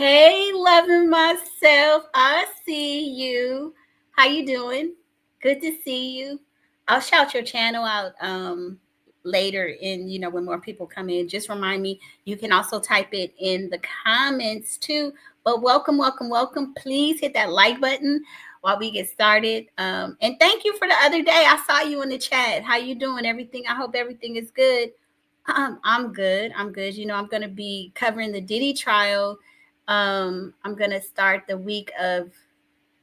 Hey, loving myself. I see you. How you doing? Good to see you. I'll shout your channel out later in, when more people come in. Just remind me, you can also type it in the comments too. But welcome, welcome, welcome. Please hit that like button while we get started. And thank you for the other day. I saw you in the chat. How you doing? Everything. I hope everything is good. I'm good. I'm good. I'm going to be covering the Diddy trial. I'm going to start the week of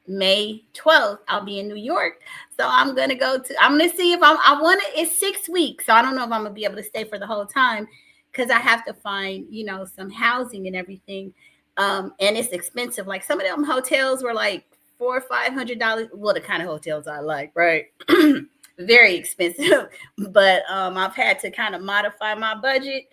May 12th. I'll be in New York. So I'm going to see if I want it. It's 6 weeks. So I don't know if I'm going to be able to stay for the whole time because I have to find, some housing and everything. And it's expensive. Like some of them hotels were like $400-$500. Well, the kind of hotels I like, right? Very expensive, but I've had to kind of modify my budget.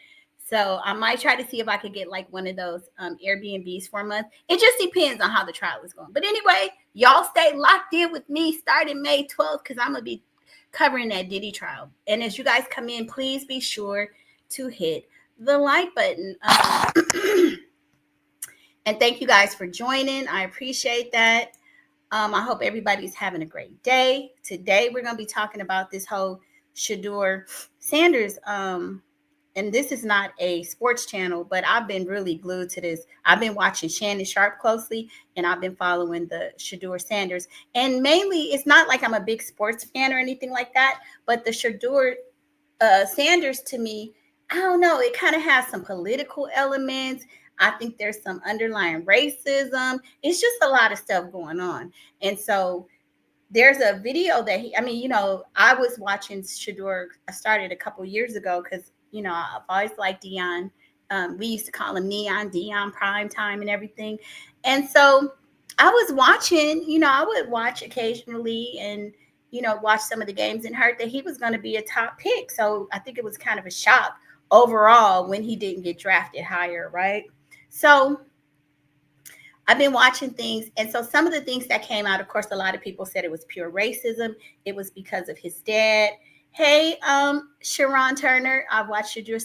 So I might try to see if I could get like one of those Airbnbs for a month. It just depends on how the trial is going. But anyway, y'all stay locked in with me starting May 12th because I'm going to be covering that Diddy trial. And as you guys come in, please be sure to hit the like button. And thank you guys for joining. I appreciate that. I hope everybody's having a great day. Today, we're going to be talking about this whole Shedeur Sanders. And this is not a sports channel, but I've been really glued to this. I've been watching Shannon Sharp closely, and I've been following the Shedeur Sanders. And mainly, it's not like I'm a big sports fan or anything like that, but the Shedeur Sanders, to me, I don't know, it kind of has some political elements. I think there's some underlying racism. It's just a lot of stuff going on. And so there's a video that I was watching Shedeur. I started a couple years ago because, I've always liked Dion. We used to call him Dion Prime Time and everything. And so I was watching, I would watch occasionally and, watch some of the games and heard that he was going to be a top pick. So I think it was kind of a shock overall when he didn't get drafted higher, right? So I've been watching things. And so some of the things that came out, of course, a lot of people said it was pure racism. It was because of his dad. Hey, Sharon Turner, I've watched your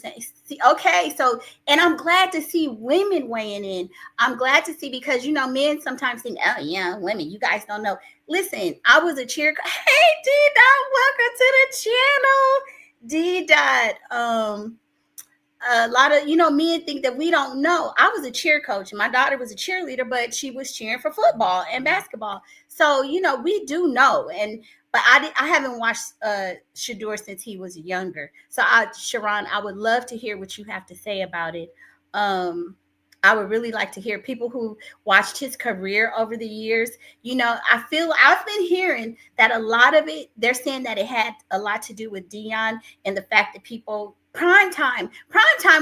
okay. So, and I'm glad to see women weighing in. I'm glad to see because, men sometimes think, oh yeah, women, you guys don't know. Listen, I was a cheer. Hey, D-Dot, welcome to the channel. D-Dot, a lot of men think that we don't know. I was a cheer coach. My daughter was a cheerleader, but she was cheering for football and basketball. So we do know. But I haven't watched Shedeur since he was younger. So Sharon, I would love to hear what you have to say about it. I would really like to hear people who watched his career over the years. I feel I've been hearing that a lot of it, they're saying that it had a lot to do with Dion and the fact that people Prime time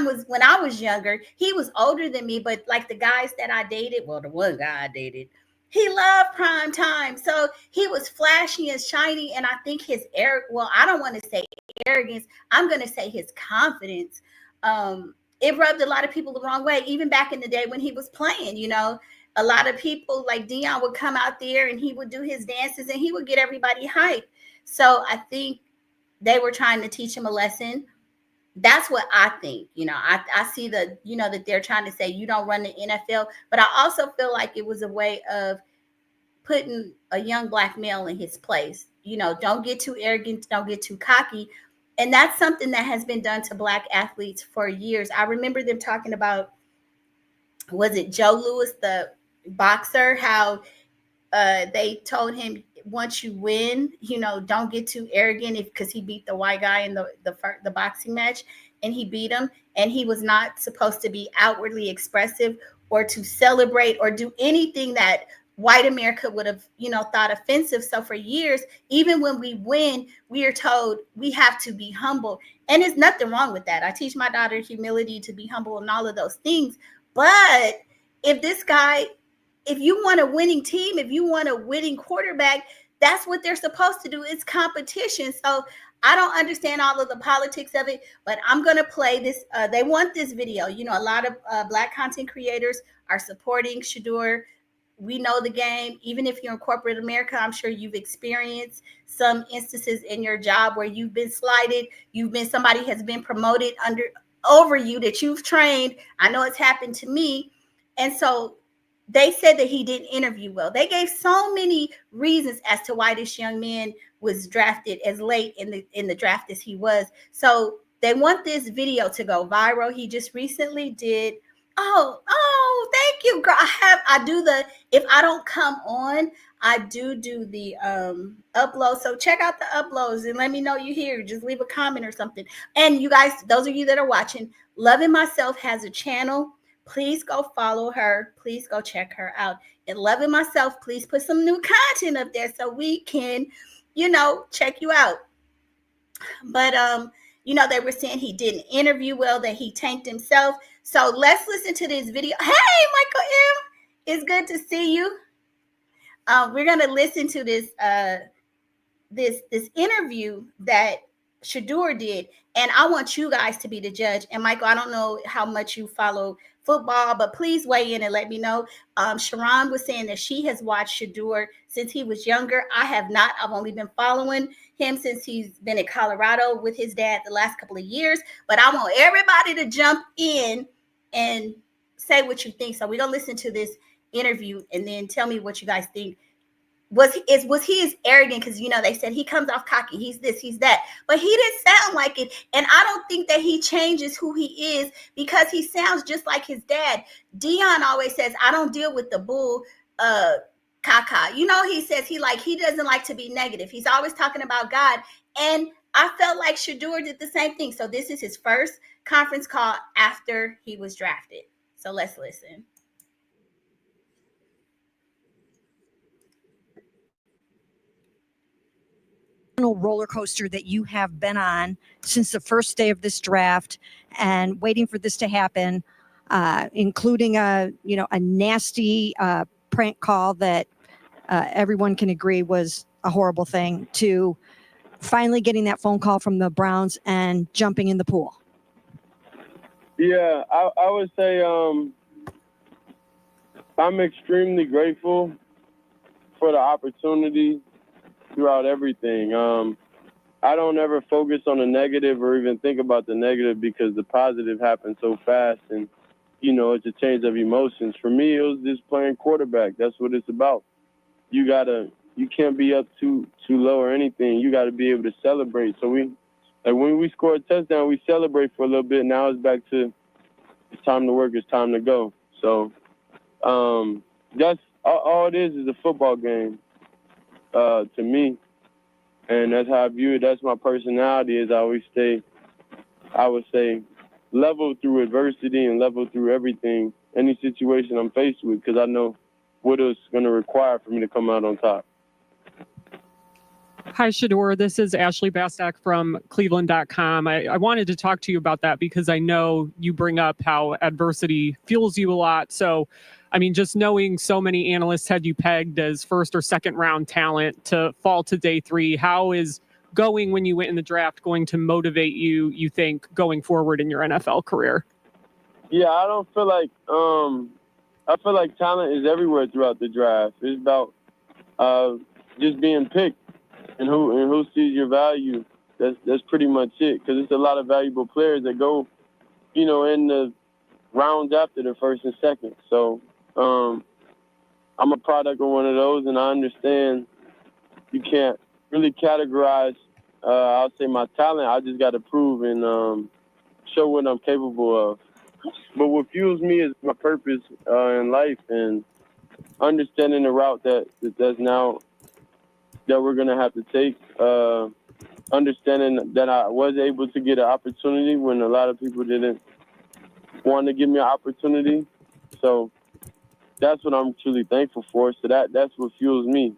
was when I was younger. He was older than me, but like the guys that I dated, well, the one guy I dated, he loved prime time. So he was flashy and shiny. And I think I don't want to say arrogance. I'm going to say his confidence. It rubbed a lot of people the wrong way, even back in the day when he was playing, a lot of people like Dion would come out there and he would do his dances and he would get everybody hyped. So I think they were trying to teach him a lesson. That's what I think. I see that they're trying to say you don't run the NFL, but I also feel like it was a way of putting a young black male in his place. Don't get too arrogant, don't get too cocky. And that's something that has been done to black athletes for years. I remember them talking about, was it Joe Louis, the boxer, how they told him, once you win, don't get too arrogant because he beat the white guy in the boxing match and he beat him, and he was not supposed to be outwardly expressive or to celebrate or do anything that white America would have, thought offensive. So for years, even when we win, we are told we have to be humble, and there's nothing wrong with that. I teach my daughter humility, to be humble, and all of those things. But if you want a winning team, if you want a winning quarterback, that's what they're supposed to do. It's competition. So I don't understand all of the politics of it, but I'm going to play this. They want this video. A lot of black content creators are supporting Shedeur. We know the game. Even if you're in corporate America, I'm sure you've experienced some instances in your job where you've been slighted. Somebody has been promoted over you that you've trained. I know it's happened to me. And so they said that he didn't interview well. They gave so many reasons as to why this young man was drafted as late in the draft as he was. So they want this video to go viral. He just recently did. Oh, thank you, girl. I do the, if I don't come on, I do the upload. So check out the uploads and let me know you here. Just leave a comment or something. And you guys, those of you that are watching, Loving Myself has a channel. Please go follow her. Please go check her out. And Loving Myself, please put some new content up there so we can, check you out. But they were saying he didn't interview well, that he tanked himself. So let's listen to this video. Hey, Michael M. It's good to see you. We're gonna listen to this this interview that Shedeur did, and I want you guys to be the judge. And Michael, I don't know how much you follow football, but please weigh in and let me know. Sharon was saying that she has watched Shedeur since he was younger. I have not. I've only been following him since he's been in Colorado with his dad the last couple of years. But I want everybody to jump in and say what you think. So we're gonna listen to this interview and then tell me what you guys think. Was he as arrogant? Because they said he comes off cocky, he's this, he's that, but he didn't sound like it. And I don't think that he changes who he is, because he sounds just like his dad. Dion always says, I don't deal with the bull caca. He says he doesn't like to be negative. He's always talking about God. And I felt like Shedeur did the same thing. So this is his first conference call after he was drafted. So let's listen. Roller coaster that you have been on since the first day of this draft and waiting for this to happen, including a nasty prank call that everyone can agree was a horrible thing, to finally getting that phone call from the Browns and jumping in the pool? Yeah, I would say I'm extremely grateful for the opportunity throughout everything. I don't ever focus on the negative or even think about the negative, because the positive happens so fast, and it's a change of emotions. For me, it was just playing quarterback. That's what it's about. You can't be up too low or anything. You got to be able to celebrate. So when we score a touchdown, we celebrate for a little bit. Now it's back to, it's time to work, it's time to go. So that's all it is a football game. To me, and that's how I view it. That's my personality. Is I would say, level through adversity and level through everything, any situation I'm faced with, because I know what it's going to require for me to come out on top. Hi, Shedeur. This is Ashley Bastak from Cleveland.com. I wanted to talk to you about that because I know you bring up how adversity fuels you a lot. So, just knowing so many analysts had you pegged as first or second round talent to fall to day 3, how is going when you went in the draft going to motivate you think, going forward in your NFL career? Yeah, I don't feel like I feel like talent is everywhere throughout the draft. It's about just being picked and who sees your value. That's pretty much it, because it's a lot of valuable players that go, in the rounds after the first and second. So I'm a product of one of those, and I understand you can't really categorize, I'll say, my talent. I just got to prove and show what I'm capable of. But what fuels me is my purpose in life, and understanding the route that's now that we're going to have to take, understanding that I was able to get an opportunity when a lot of people didn't want to give me an opportunity. So that's what I'm truly thankful for. So that's what fuels me.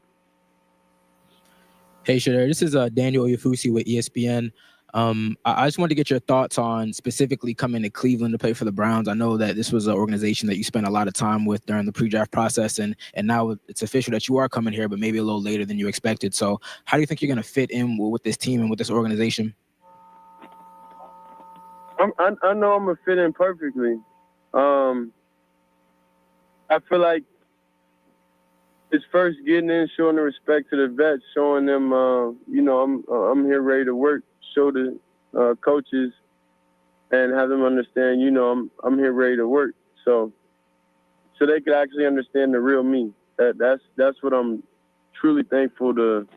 Hey, Shedeur, this is Daniel Oyefusi with ESPN. I just wanted to get your thoughts on specifically coming to Cleveland to play for the Browns. I know that this was an organization that you spent a lot of time with during the pre-draft process, and now it's official that you are coming here, but maybe a little later than you expected. So how do you think you're going to fit in with this team and with this organization? I know I'm going to fit in perfectly. I feel like it's first getting in, showing the respect to the vets, showing them, I'm here ready to work, show the coaches and have them understand, I'm here ready to work. So so they could actually understand the real me. That's what I'm truly thankful to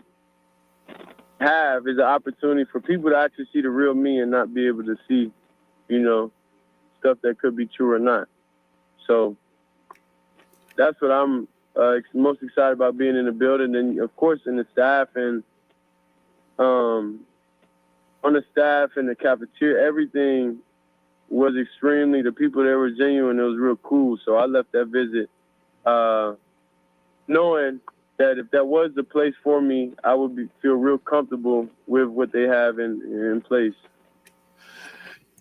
have, is an opportunity for people to actually see the real me and not be able to see, stuff that could be true or not. So that's what I'm most excited about, being in the building, and of course in the staff and on the staff and the cafeteria. Everything was extremely, the people there were genuine. It was real cool. So I left that visit knowing that if that was the place for me, I would feel real comfortable with what they have in place.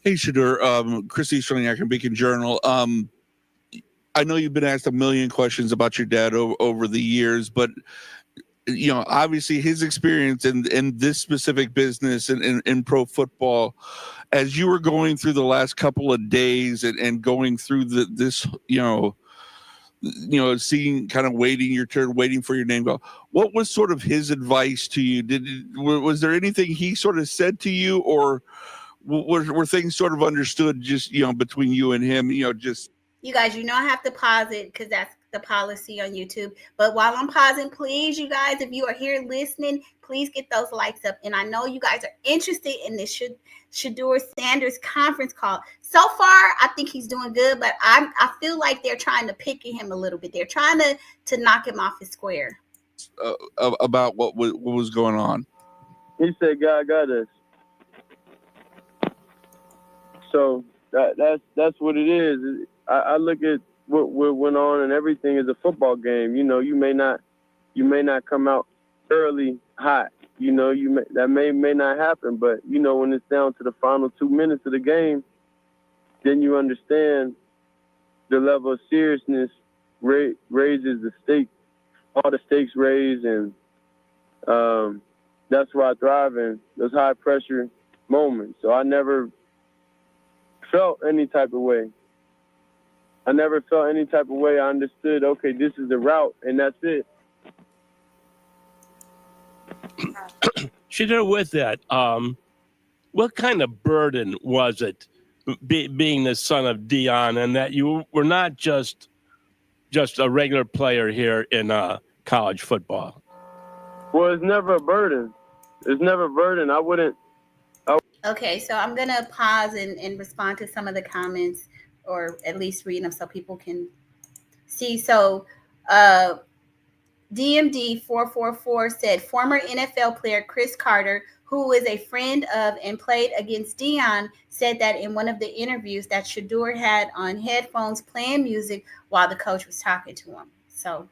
Hey, Shedeur, Christy Stroniak and Beacon Journal. I know you've been asked a million questions about your dad over the years, but obviously his experience in this specific business and in pro football, as you were going through the last couple of days and going through this, seeing, kind of waiting your turn, waiting for your name to go, what was sort of his advice to you? Was there anything he sort of said to you, or were things sort of understood just, between you and him, just... You guys, I have to pause it because that's the policy on YouTube. But while I'm pausing, please, you guys, if you are here listening, please get those likes up. And I know you guys are interested in this Shedeur Sanders conference call. So far, I think he's doing good, but I feel like they're trying to pick at him a little bit. They're trying to knock him off his square. About what was going on. He said, "God got us." So that's what it is. I look at what went on, and everything is a football game. You may not come out early hot. That may not happen, but when it's down to the final 2 minutes of the game, then you understand the level of seriousness raises the stakes, all the stakes raised, and that's why I thrive in those high pressure moments. So I never felt any type of way. I understood, okay, this is the route, and that's it. Shedeur, with that, what kind of burden was it being the son of Dion, and that you were not just a regular player here in college football? Well, it's never a burden. I wouldn't. Okay, so I'm going to pause and respond to some of the comments, or at least read them so people can see. So DMD 444 said, former NFL player Chris Carter, who is a friend of and played against Dion, said that in one of the interviews that Shedeur had on headphones playing music while the coach was talking to him. So,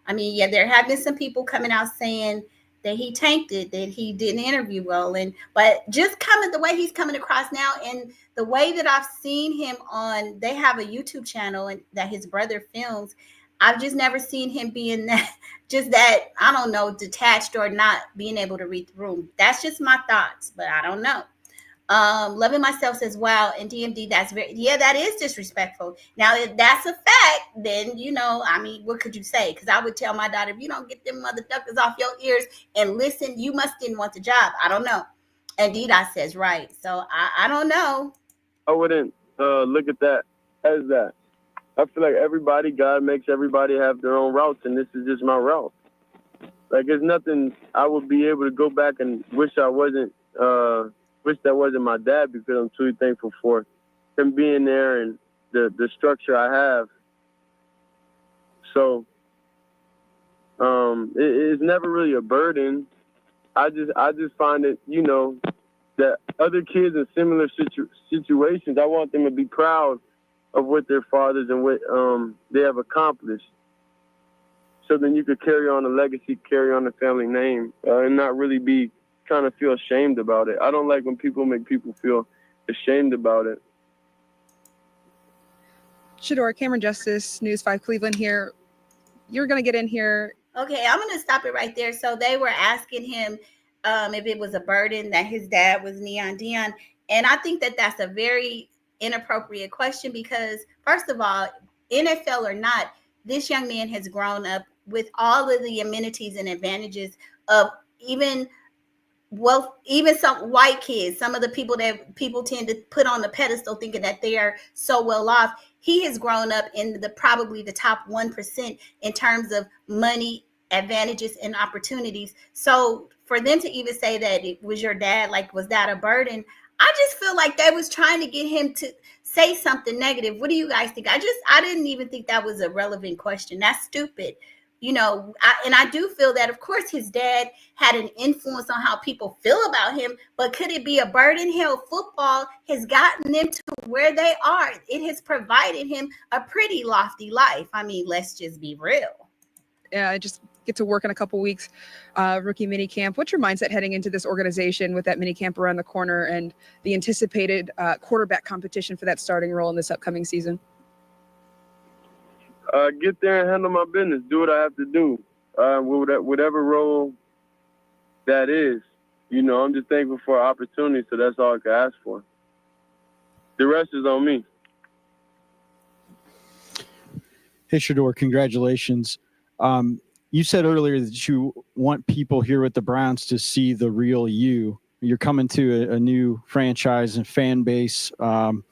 there have been some people coming out saying that he tanked it, that he didn't interview well. But just the way he's coming across now, and the way that I've seen him on, they have a YouTube channel and that his brother films. I've just never seen him being that, I don't know, detached or not being able to read the room. That's just my thoughts, but I don't know. Loving Myself says, wow, and DMD, that is disrespectful. Now, if that's a fact, then, what could you say? Because I would tell my daughter, if you don't get them motherfuckers off your ears and listen, you must didn't want the job. I don't know. And DDOT says, right. So I don't know. I wouldn't look at that as that. I feel like God makes everybody have their own routes, and this is just my route. Like, there's nothing I would be able to go back and wish that wasn't my dad, because I'm truly thankful for him being there and the structure I have. So it's never really a burden. I just find it, that other kids in similar situations, I want them to be proud of what their fathers and what they have accomplished. So then you could carry on the legacy, carry on the family name, and not really be trying to feel ashamed about it. I don't like when people make people feel ashamed about it. Shedeur, Cameron Justice, News 5 Cleveland here. You're going to get in here. Okay, I'm going to stop it right there. So they were asking him if it was a burden that his dad was Neon Dion. And I think that that's a very inappropriate question, because first of all, NFL or not, this young man has grown up with all of the amenities and advantages of even well, even some white kids, some of the people that people tend to put on the pedestal thinking that they are so well off, he has grown up in the probably the top 1% in terms of money, advantages, and opportunities. So for them to even say that it was your dad, like, was that a burden? I just feel like they was trying to get him to say something negative. What do you guys think? I didn't even think that was a relevant question. That's stupid. And I do feel that, of course, his dad had an influence on how people feel about him, but could it be a burden? Hell, football has gotten them to where they are. It has provided him a pretty lofty life. I mean, let's just be real. Yeah, I just get to work in a couple weeks, rookie mini camp. What's your mindset heading into this organization with that mini camp around the corner and the anticipated quarterback competition for that starting role in this upcoming season? Get there and handle my business. Do what I have to do, whatever role that is. I'm just thankful for an opportunity, so that's all I can ask for. The rest is on me. Hey, Shedeur, congratulations. You said earlier that you want people here with the Browns to see the real you. You're coming to a new franchise and fan base and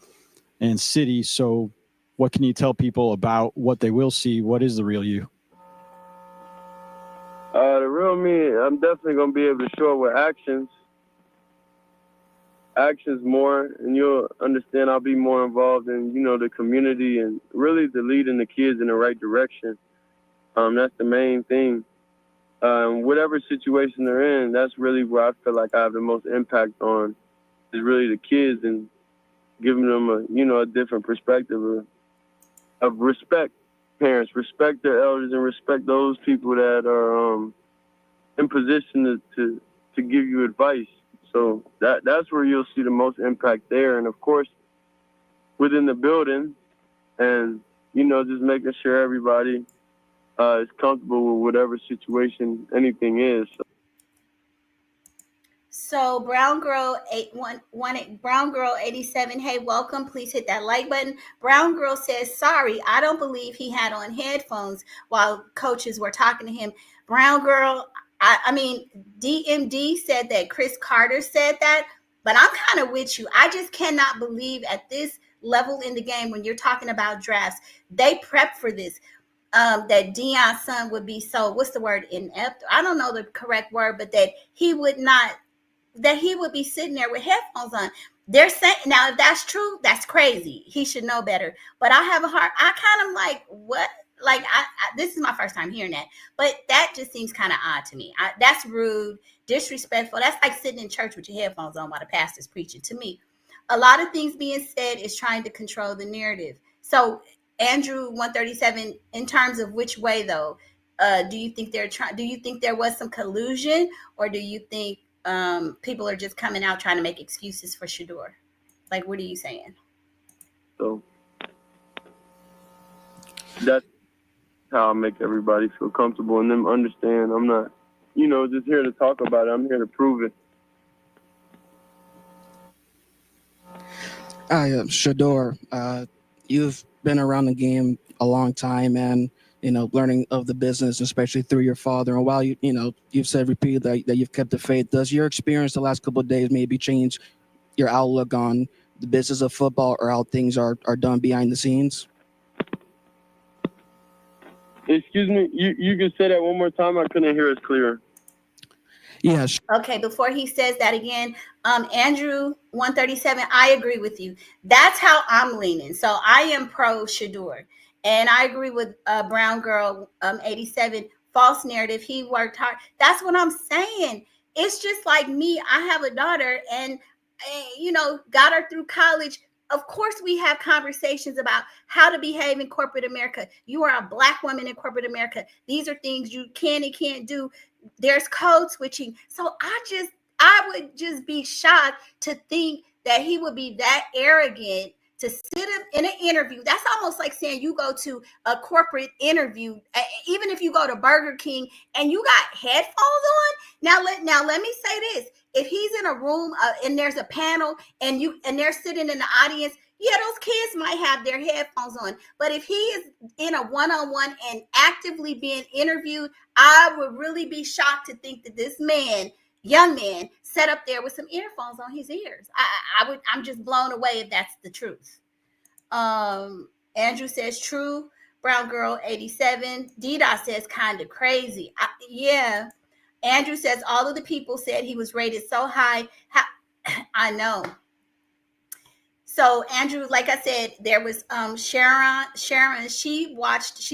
city, so what can you tell people about what they will see? What is the real you? The real me, I'm definitely going to be able to show it with actions. Actions more, and you'll understand I'll be more involved in, the community and really the leading the kids in the right direction. That's the main thing. Whatever situation they're in, that's really where I feel like I have the most impact on is really the kids and giving them a different perspective of respect. Parents respect their elders and respect those people that are in position to give you advice. So that's where you'll see the most impact there. And of course, within the building and, just making sure everybody is comfortable with whatever situation anything is. So Brown Girl 87, hey, welcome. Please hit that like button. Brown Girl says, sorry, I don't believe he had on headphones while coaches were talking to him. Brown Girl, I mean, DMD said that Chris Carter said that, but I'm kind of with you. I just cannot believe at this level in the game when you're talking about drafts, they prep for this. That Deion's son would be so, what's the word, inept? I don't know the correct word, but that he would be sitting there with headphones on. They're saying, now if that's true, that's crazy. He should know better. But I kind of like, what? Like, this is my first time hearing that. But that just seems kind of odd to me. That's rude, disrespectful. That's like sitting in church with your headphones on while the pastor's preaching. To me, a lot of things being said is trying to control the narrative. So Andrew 137, in terms of which way though, do you think there was some collusion, or do you think people are just coming out trying to make excuses for Shedeur? Like, what are you saying? So that's how I make everybody feel comfortable and them understand I'm not, just here to talk about it. I'm here to prove it. Shedeur, you've been around the game a long time and, learning of the business, especially through your father. And while you've said repeatedly that you've kept the faith, does your experience the last couple of days maybe change your outlook on the business of football or how things are done behind the scenes? Excuse me, you can say that one more time? I couldn't hear it clear. Yes. Okay, before he says that again, Andrew 137, I agree with you. That's how I'm leaning. So I am pro Shedeur. And I agree with Brown Girl 87, false narrative. He worked hard. That's what I'm saying. It's just like me. I have a daughter and got her through college. Of course, we have conversations about how to behave in corporate America. You are a Black woman in corporate America. These are things you can and can't do. There's code switching. So I would just be shocked to think that he would be that arrogant to sit in an interview. That's almost like saying you go to a corporate interview, even if you go to Burger King and you got headphones on. Now let me say this. If he's in a room and there's a panel and they're sitting in the audience, yeah, those kids might have their headphones on. But if he is in a one-on-one and actively being interviewed, I would really be shocked to think that this man young man sat up there with some earphones on his ears. I'm just blown away if that's the truth. Andrew says true. Brown girl 87. D-Dot says kind of crazy. Yeah. Andrew says all of the people said he was rated so high. I know. So Andrew, like I said, there was Sharon, she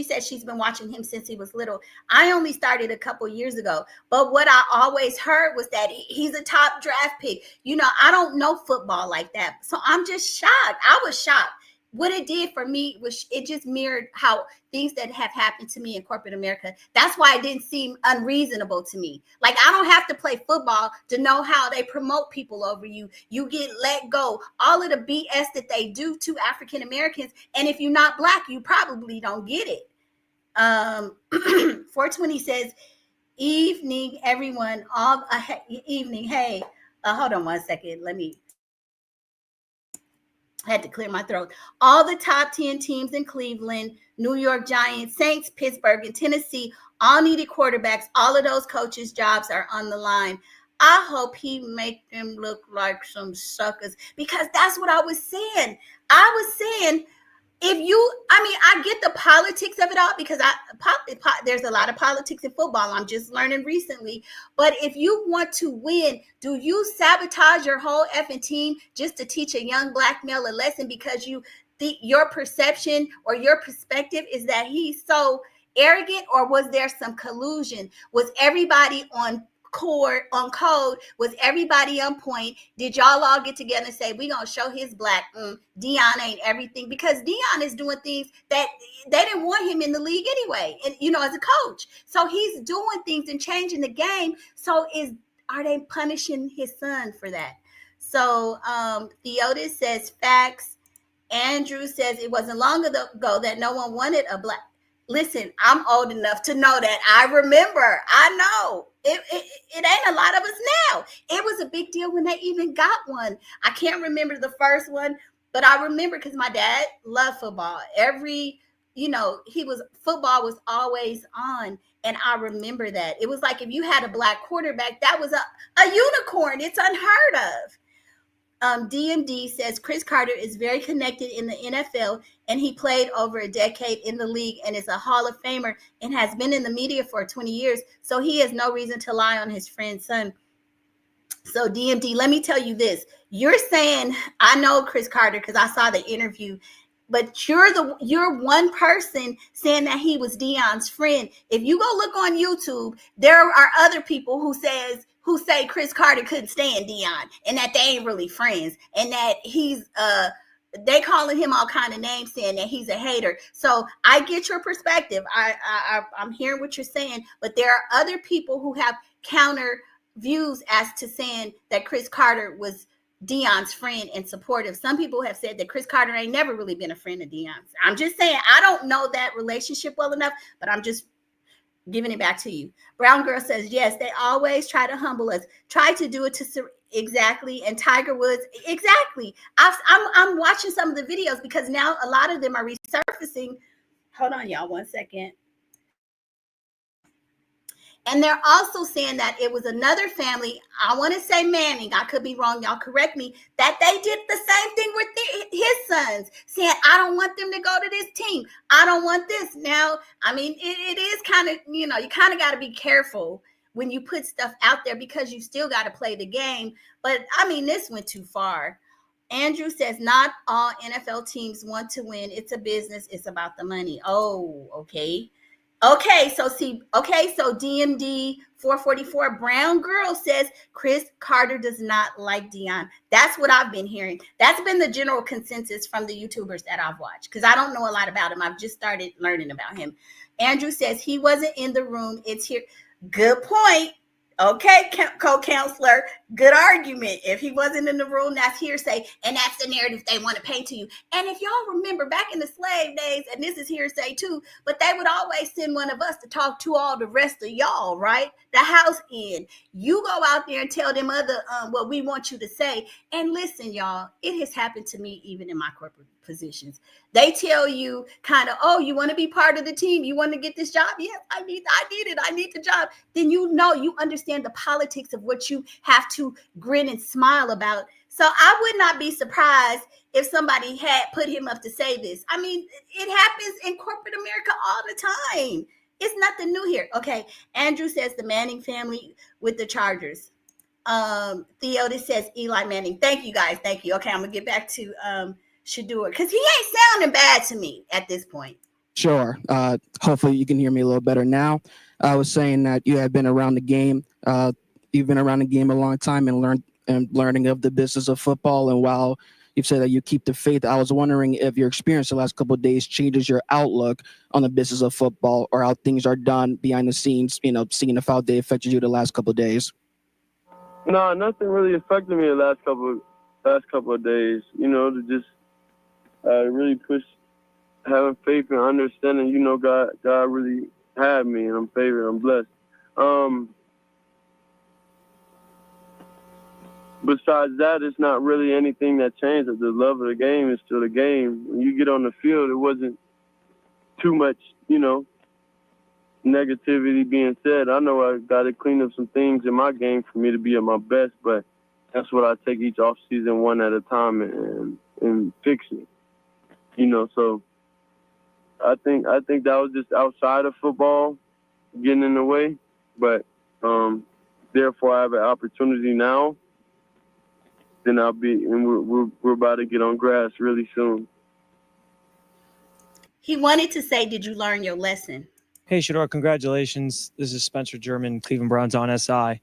said she's been watching him since he was little. I only started a couple years ago, but what I always heard was that he's a top draft pick. You know, I don't know football like that. So I'm just shocked. I was shocked. What it did for me was it just mirrored how things that have happened to me in corporate America. That's why it didn't seem unreasonable to me. Like, I don't have to play football to know how they promote people over you. You get let go. All of the BS that they do to African Americans. And if you're not Black, you probably don't get it. 420 says, evening, everyone. Evening. Hey, hold on one second. I had to clear my throat. All the top 10 teams in Cleveland, New York Giants, Saints, Pittsburgh, and Tennessee all needed quarterbacks. All of those coaches' jobs are on the line. I hope he make them look like some suckers, because that's what I was saying. I get the politics of it all, because there's a lot of politics in football. I'm just learning recently. But if you want to win, do you sabotage your whole effing team just to teach a young Black male a lesson because your perception or your perspective is that he's so arrogant? Or was there some collusion? Was everybody on code? Was everybody on point? Did y'all all get together and say, we gonna show his Black Deion ain't everything? Because Deion is doing things that they didn't want him in the league anyway, and as a coach. So he's doing things and changing the game. So are they punishing his son for that? So Theotis says facts. Andrew says it wasn't long ago that no one wanted a Black. Listen, I'm old enough to know that. I remember. I know. It ain't a lot of us now. It was a big deal when they even got one. I can't remember the first one, but I remember because my dad loved football. Football was always on. And I remember that. It was like if you had a Black quarterback, that was a unicorn. It's unheard of. DMD says Chris Carter is very connected in the NFL, and he played over a decade in the league and is a Hall of Famer and has been in the media for 20 years. So he has no reason to lie on his friend's son. So DMD, let me tell you this. You're saying, I know Chris Carter because I saw the interview, but you're one person saying that he was Deion's friend. If you go look on YouTube, there are other people who say Chris Carter couldn't stand Deion and that they ain't really friends, and that he's they calling him all kind of names, saying that he's a hater. So I get your perspective. I'm hearing what you're saying, but there are other people who have counter views as to saying that Chris Carter was Deion's friend and supportive. Some people have said that Chris Carter ain't never really been a friend of Deion's. I'm just saying, I don't know that relationship well enough, but I'm just giving it back to you. Brown girl says, yes, they always try to humble us. Try to do it to exactly. And Tiger Woods, exactly. I'm watching some of the videos because now a lot of them are resurfacing. Hold on, y'all, one second. And they're also saying that it was another family, I want to say Manning, I could be wrong, y'all correct me, that they did the same thing with his sons, saying, I don't want them to go to this team. I don't want this. Now, I mean, it is kind of, you kind of got to be careful when you put stuff out there because you still got to play the game. But, I mean, this went too far. Andrew says, not all NFL teams want to win. It's a business. It's about the money. Oh, okay. Okay, so DMD 444 Brown girl says Chris Carter does not like Deion. That's what I've been hearing. That's been the general consensus from the YouTubers that I've watched, because I don't know a lot about him. I've just started learning about him. Andrew says he wasn't in the room. It's here. Good point. Okay, co-counselor, good argument. If he wasn't in the room, that's hearsay, and that's the narrative they want to paint to you. And if y'all remember back in the slave days, and this is hearsay too, but they would always send one of us to talk to all the rest of y'all, right? The house in. You go out there and tell them what we want you to say. And listen, y'all, it has happened to me even in my corporate positions. They tell you kind of, oh, you want to be part of the team, you want to get this job. Yes, I need it. I need the job. Then you understand the politics of what you have to grin and smile about. So I would not be surprised if somebody had put him up to say this. I mean, it happens in corporate America all the time. It's nothing new here. Okay, Andrew says the Manning family with the Chargers. Theo, this says Eli Manning. Thank you, guys. Thank you. Okay, I'm gonna get back to Shedeur because he ain't sounding bad to me at this point. Sure. Hopefully you can hear me a little better now. I was saying that you have been around the game. You've been around the game a long time and learning of the business of football. And while you've said that you keep the faith, I was wondering if your experience the last couple of days changes your outlook on the business of football or how things are done behind the scenes, seeing if how they affected you the last couple of days. No, nothing really affected me the last couple of days. To just really push having faith and understanding. God really had me, and I'm favored. I'm blessed. Besides that, it's not really anything that changed. The love of the game is still the game. When you get on the field, it wasn't too much, negativity being said. I know I got to clean up some things in my game for me to be at my best, but that's what I take each off season one at a time and fix it. So I think that was just outside of football getting in the way, but therefore I have an opportunity now. Then we're about to get on grass really soon. He wanted to say, did you learn your lesson? Hey, Shedeur, congratulations. This is Spencer German, Cleveland Browns on SI.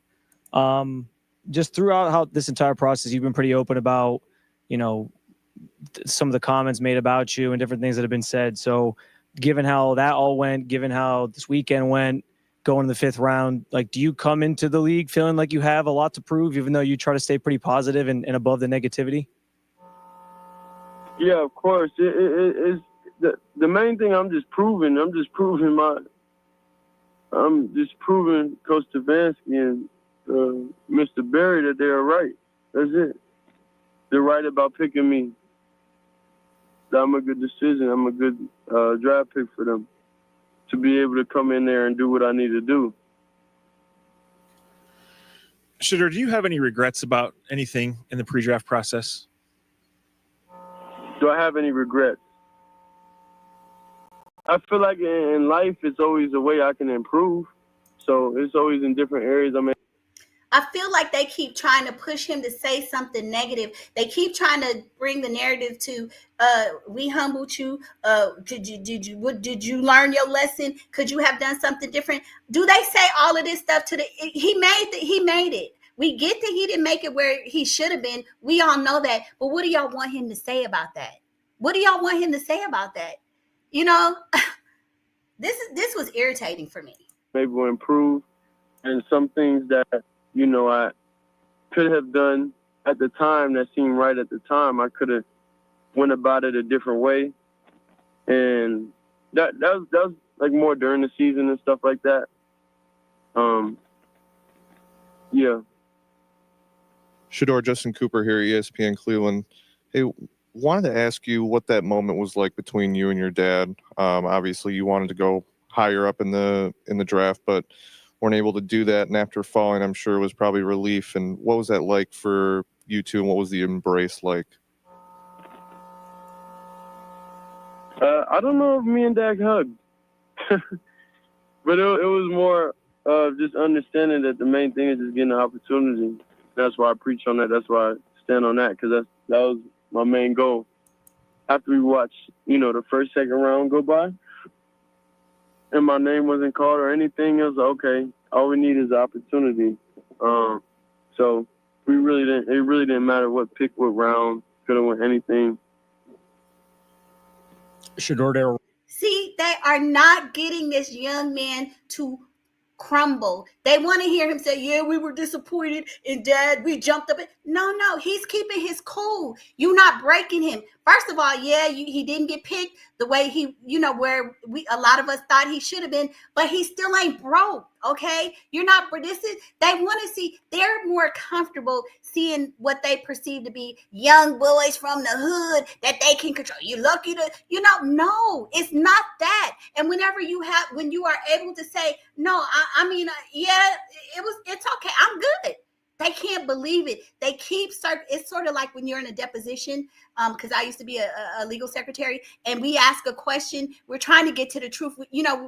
Just throughout how this entire process, you've been pretty open about, some of the comments made about you and different things that have been said. So given how that all went, given how this weekend went, going to the 5th round, do you come into the league feeling like you have a lot to prove, even though you try to stay pretty positive and above the negativity? Yeah, of course. It's the main thing. I'm just proving Coach Stefanski and Mr. Berry that they're right. That's it. They're right about picking me. I'm a good decision. I'm a good draft pick for them to be able to come in there and do what I need to do. Shedeur, do you have any regrets about anything in the pre-draft process? Do I have any regrets? I feel like in life, it's always a way I can improve. So it's always in different areas. I feel like they keep trying to push him to say something negative. They keep trying to bring the narrative to, we humbled you. Did you learn your lesson? Could you have done something different? Do they say all of this stuff he made it. We get that he didn't make it where he should have been. We all know that. But what do y'all want him to say about that? What do y'all want him to say about that? This was irritating for me. Maybe we'll improve, and some things that I could have done at the time that seemed right at the time, I could have went about it a different way, and that was like more during the season and stuff like that. Yeah. Shedeur, Justin Cooper here, ESPN Cleveland. Hey, wanted to ask you what that moment was like between you and your dad. Obviously, you wanted to go higher up in the draft, but weren't able to do that. And after falling, I'm sure it was probably relief. And what was that like for you two? And what was the embrace like? I don't know if me and Dad hugged, but it was more of just understanding that the main thing is just getting an opportunity. That's why I preach on that. That's why I stand on that, because that was my main goal. After we watched, the first, second round go by, and my name wasn't called or anything, it was okay. All we need is opportunity. So it really didn't matter what pick, what round, could have won anything. Shedeur. See, they are not getting this young man to crumble. They want to hear him say, yeah, we were disappointed in Dad. We jumped up. No, he's keeping his cool. You're not breaking him. First of all, yeah, he didn't get picked the way he, where a lot of us thought he should have been, but he still ain't broke. Okay. You're not, they want to see, they're more comfortable seeing what they perceive to be young boys from the hood that they can control. You lucky to, no, it's not that. And when you are able to say, no, yeah, it's okay. I'm good. They can't believe it. They keep it's sort of like when you're in a deposition, because I used to be a legal secretary, and we ask a question. We're trying to get to the truth.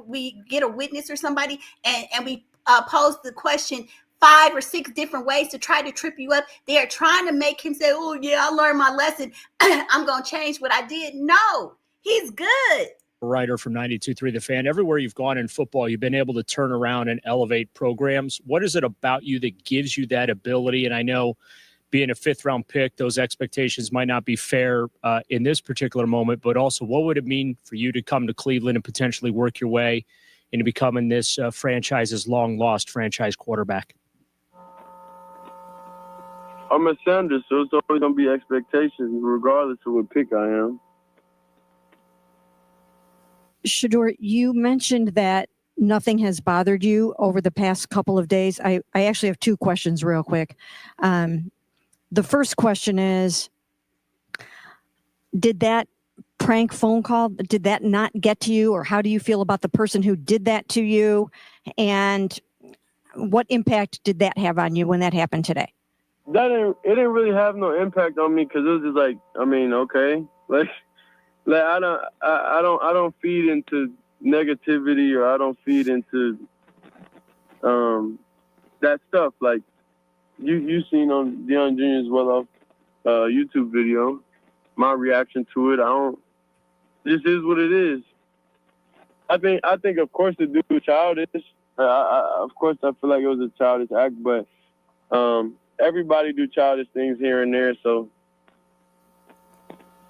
We get a witness or somebody, and we pose the question 5 or 6 different ways to try to trip you up. They are trying to make him say, oh, yeah, I learned my lesson. I'm going to change what I did. No, he's good. Writer from 92.3 The Fan. Everywhere you've gone in football, you've been able to turn around and elevate programs. What is it about you that gives you that ability? And I know being a 5th-round pick, those expectations might not be fair in this particular moment, but also what would it mean for you to come to Cleveland and potentially work your way into becoming this franchise's long-lost franchise quarterback? I'm a Sanders, so it's always going to be expectations regardless of what pick I am. Shedeur, you mentioned that nothing has bothered you over the past couple of days. I actually have 2 questions real quick. The first question is, did that prank phone call, did that not get to you? Or how do you feel about the person who did that to you? And what impact did that have on you when that happened today? It didn't really have no impact on me because it was just like, okay. Like I don't feed into negativity, or I don't feed into that stuff. Like you seen on Deion Jr.'s well-off YouTube video, my reaction to it. This is what it is. I think of course the dude was childish. Of course I feel like it was a childish act, but everybody do childish things here and there, so.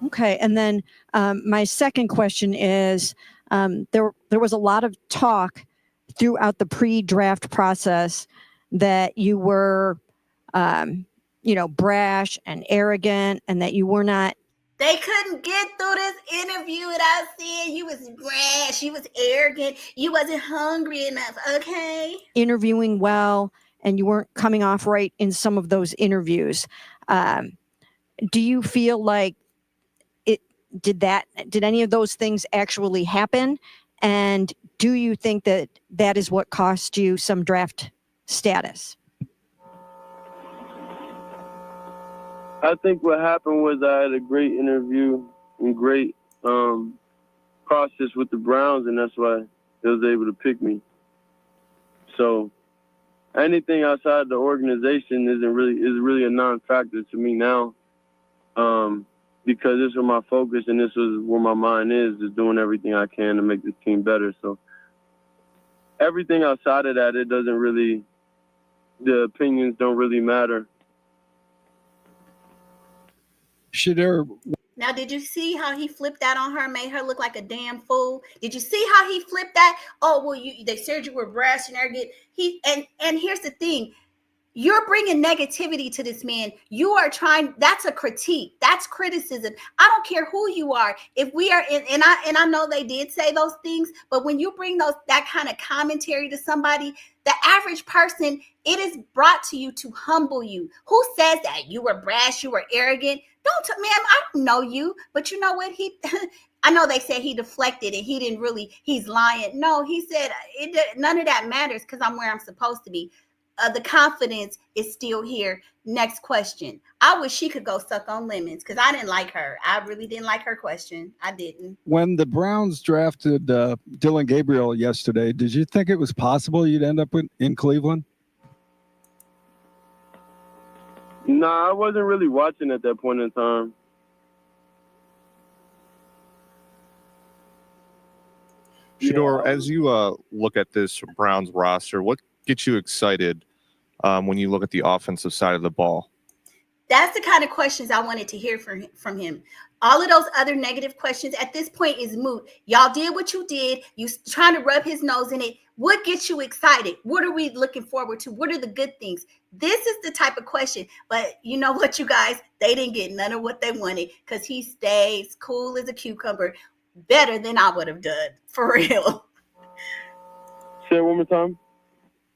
Okay, and then my second question is, there was a lot of talk throughout the pre-draft process that you were, brash and arrogant, and that you were not. They couldn't get through this interview without saying you was brash, you was arrogant, you wasn't hungry enough. Okay. Interviewing well, and you weren't coming off right in some of those interviews. Do you feel like did any of those things actually happen? And do you think that is what cost you some draft status? I think what happened was I had a great interview and great process with the Browns, and that's why they was able to pick me. So anything outside the organization is really a non-factor to me now. Because this is my focus and this is where my mind is doing everything I can to make this team better. So everything outside of that, the opinions don't really matter. Shedeur. Now, did you see how he flipped that on her, made her look like a damn fool? Did you see how he flipped that? Oh, well, they said you were brash and arrogant. And here's the thing. You're bringing negativity to this man. You are that's a critique. That's criticism. I don't care who you are. If we are in, and I know they did say those things, but when you bring that kind of commentary to somebody, the average person, it is brought to you to humble you. Who says that? You were brash, you were arrogant. Ma'am, I don't know you, but you know what? I know they said he deflected and he's lying. No, he said none of that matters because I'm where I'm supposed to be. The confidence is still here. Next question. I wish she could go suck on lemons because I didn't like her. I really didn't like her question. I didn't. When the Browns drafted Dylan Gabriel yesterday, did you think it was possible you'd end up in Cleveland? No, I wasn't really watching at that point in time. Shedeur, as you look at this Browns roster, what gets you excited when you look at the offensive side of the ball? That's the kind of questions I wanted to hear from him. All of those other negative questions at this point is moot. Y'all did what you did. You trying to rub his nose in it. What gets you excited? What are we looking forward to? What are the good things? This is the type of question. But you know what, you guys? They didn't get none of what they wanted because he stays cool as a cucumber, better than I would have done, for real. Say it one more time.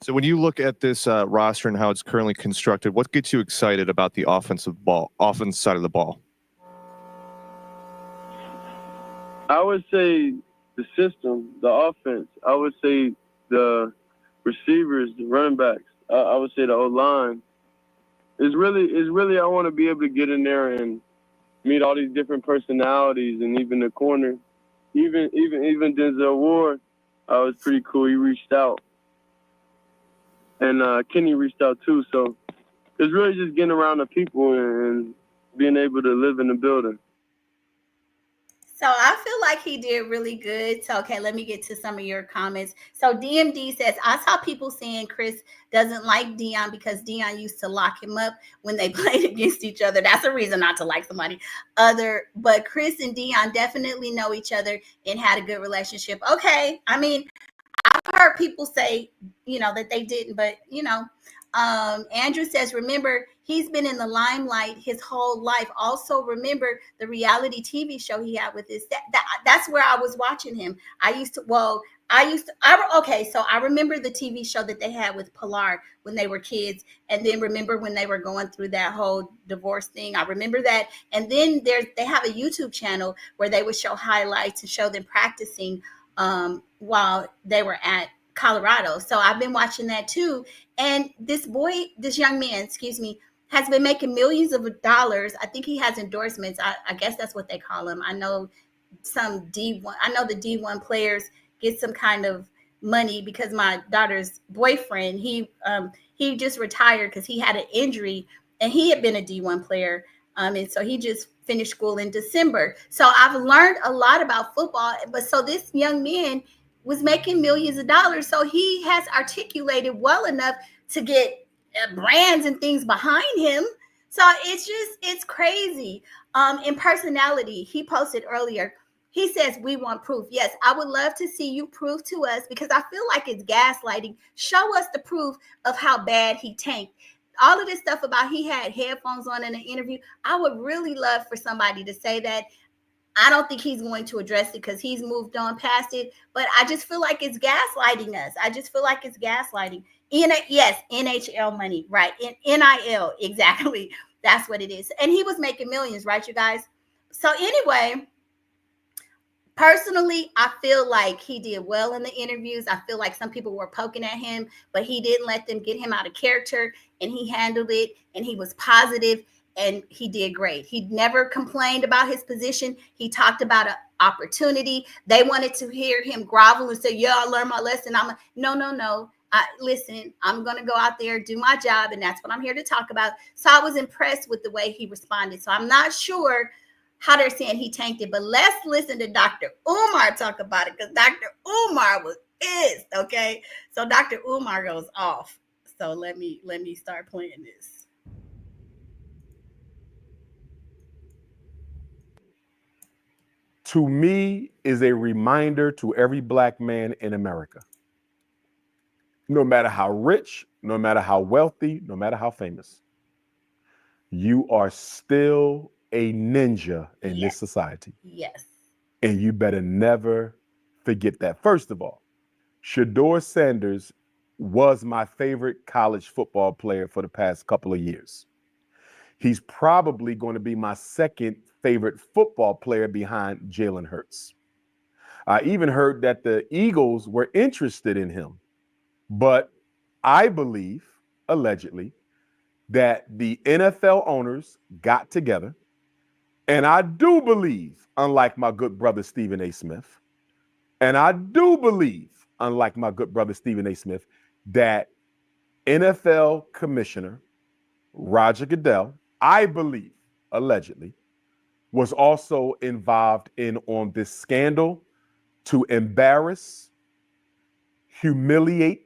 So when you look at this roster and how it's currently constructed, what gets you excited about the offense side of the ball? I would say the system, the offense. I would say the receivers, the running backs. I would say the O-line. It's really I want to be able to get in there and meet all these different personalities, and even the corner, even Denzel Ward, was pretty cool. He reached out, and Kenny reached out too. So it's really just getting around the people and being able to live in the building. So I feel like he did really good. So, okay, let me get to some of your comments. So DMD says, I saw people saying Chris doesn't like Deion because Deion used to lock him up when they played against each other. That's a reason not to like somebody but Chris and Deion definitely know each other and had a good relationship. Okay. I mean, I've heard people say, that they didn't, but Andrew says, remember, he's been in the limelight his whole life. Also, remember the reality TV show he had with his that's where I was watching him. So I remember the TV show that they had with Pilar when they were kids. And then remember when they were going through that whole divorce thing. I remember that. And then they have a YouTube channel where they would show highlights and show them practicing while they were at Colorado. So I've been watching that too. And this young man, has been making millions of dollars. I think he has endorsements. I guess that's what they call them. I know some D1. I know the D1 players get some kind of money because my daughter's boyfriend, he just retired because he had an injury and he had been a D1 player. And so he just finished school in December. So I've learned a lot about football. But so this young man was making millions of dollars. So he has articulated well enough to get brands and things behind him. So it's crazy. In personality, he posted earlier, he says, we want proof. Yes, I would love to see you prove to us because I feel like it's gaslighting. Show us the proof of how bad he tanked. All of this stuff about he had headphones on in an interview. I would really love for somebody to say that. I don't think he's going to address it because he's moved on past it. But I just feel like it's gaslighting us. I just feel like it's gaslighting. Yes, NHL money, right? NIL, exactly. That's what it is. And he was making millions, right, you guys? So anyway, personally, I feel like he did well in the interviews. I feel like some people were poking at him, but he didn't let them get him out of character, and he handled it, and he was positive. And he did great. He never complained about his position. He talked about an opportunity. They wanted to hear him grovel and say, yeah, I learned my lesson. No. Listen, I'm going to go out there, do my job. And that's what I'm here to talk about. So I was impressed with the way he responded. So I'm not sure how they're saying he tanked it, but let's listen to Dr. Umar talk about it because Dr. Umar was pissed. Okay. So Dr. Umar goes off. So let me start playing this. To me, is a reminder to every black man in America. No matter how rich, no matter how wealthy, no matter how famous, you are still a ninja in this society. Yes. And you better never forget that. First of all, Shedeur Sanders was my favorite college football player for the past couple of years. He's probably going to be my second favorite football player behind Jalen Hurts. I even heard that the Eagles were interested in him. But I believe, allegedly, that the NFL owners got together. And I do believe, unlike my good brother Stephen A. Smith, and I do believe, unlike my good brother Stephen A. Smith, that NFL Commissioner Roger Goodell, I believe, allegedly, was also involved on this scandal to embarrass, humiliate,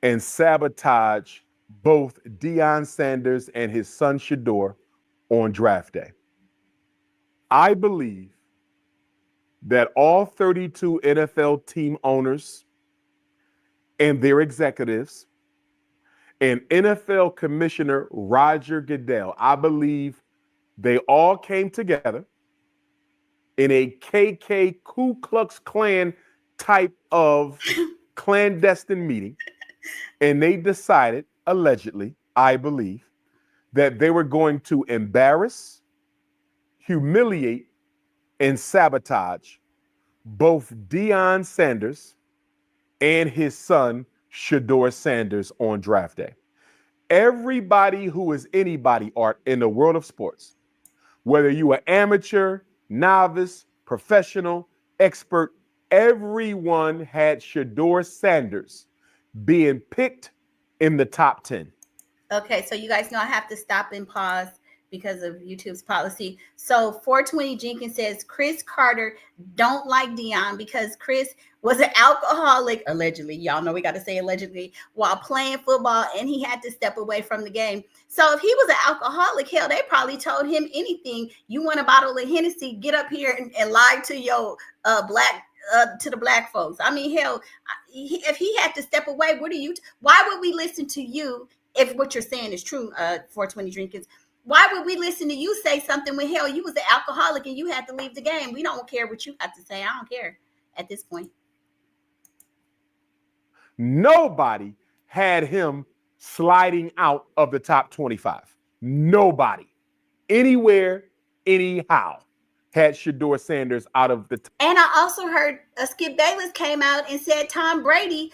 and sabotage both Deion Sanders and his son Shedeur on draft day. I believe that all 32 NFL team owners and their executives and NFL Commissioner Roger Goodell, I believe they all came together in a KK Ku Klux Klan type of clandestine meeting, and they decided, allegedly, I believe, that they were going to embarrass, humiliate, and sabotage both Deion Sanders and his son, Shedeur Sanders, on draft day. Everybody who is anybody, Art, in the world of sports, whether you are amateur, novice, professional, expert, everyone had Shedeur Sanders being picked in the top 10. Okay, so you guys know I have to stop and pause because of YouTube's policy. So 420 Jenkins says Chris Carter don't like Deion because Chris was an alcoholic, allegedly. Y'all know we got to say allegedly, while playing football, and he had to step away from the game. So if he was an alcoholic, hell, they probably told him anything. You want a bottle of Hennessy, get up here and lie to your to the black folks. I mean, hell, if he had to step away, why would we listen to you if what you're saying is true, 420 Jenkins? Why would we listen to you say something when, hell, you was an alcoholic and you had to leave the game? We don't care what you have to say. I don't care at this point. Nobody had him sliding out of the top 25. Nobody, anywhere, anyhow, had Shedeur Sanders out of the top. And I also heard Skip Bayless came out and said Tom Brady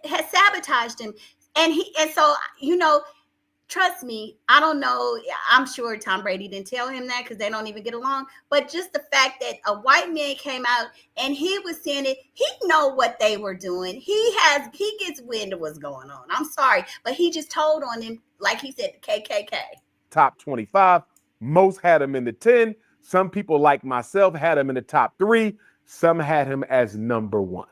had sabotaged him. And so, you know, trust me, I don't know. I'm sure Tom Brady didn't tell him that because they don't even get along. But just the fact that a white man came out and he was saying it, he know what they were doing. He gets wind of what's going on. I'm sorry, but he just told on him, like he said, the KKK. Top 25. Most had him in the 10. Some people like myself had him in the top 3. Some had him as number 1.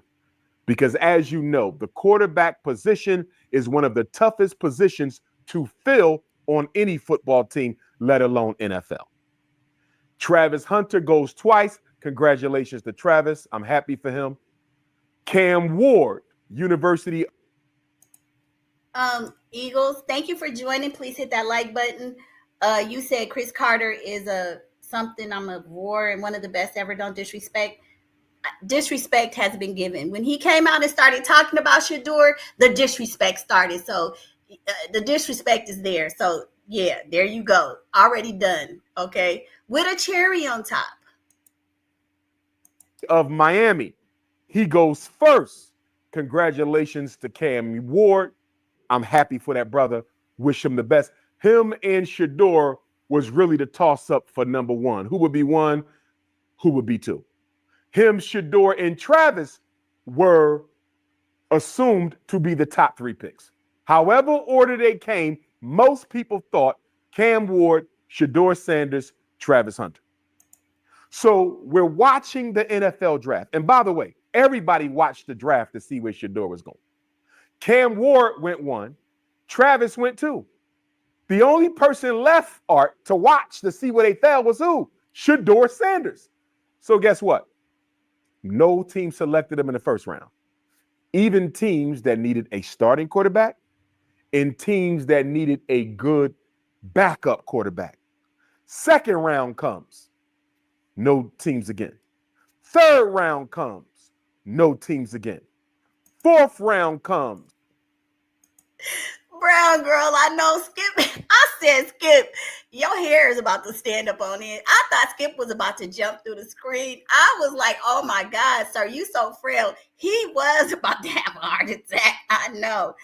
Because as you know, the quarterback position is one of the toughest positions to fill on any football team, let alone NFL. Travis Hunter goes twice. Congratulations to Travis. I'm happy for him. Cam Ward, University. Eagles, thank you for joining. Please hit that like button. You said Chris Carter is something I'm a war and one of the best ever. Don't disrespect. Disrespect has been given. When he came out and started talking about Shedeur, the disrespect started. So the disrespect is there. So yeah, there you go. Already done. Okay. With a cherry on top. Of Miami. He goes first. Congratulations to Cam Ward. I'm happy for that brother. Wish him the best. Him and Shedeur was really the toss up for number 1. Who would be 1? Who would be 2? Him, Shedeur, and Travis were assumed to be the top 3 picks. However order they came, most people thought Cam Ward, Shedeur Sanders, Travis Hunter. So we're watching the NFL draft. And by the way, everybody watched the draft to see where Shedeur was going. Cam Ward went 1. Travis went 2. The only person left, Art, to watch to see where they fell was who? Shedeur Sanders. So guess what? No team selected him in the first round. Even teams that needed a starting quarterback and teams that needed a good backup quarterback. Second round comes, no teams again. Third round comes, no teams again. Fourth round comes. Brown girl, I know Skip. I said, Skip, your hair is about to stand up on it. I thought Skip was about to jump through the screen. I was like, oh my God, sir, you so frail. He was about to have a heart attack. I know.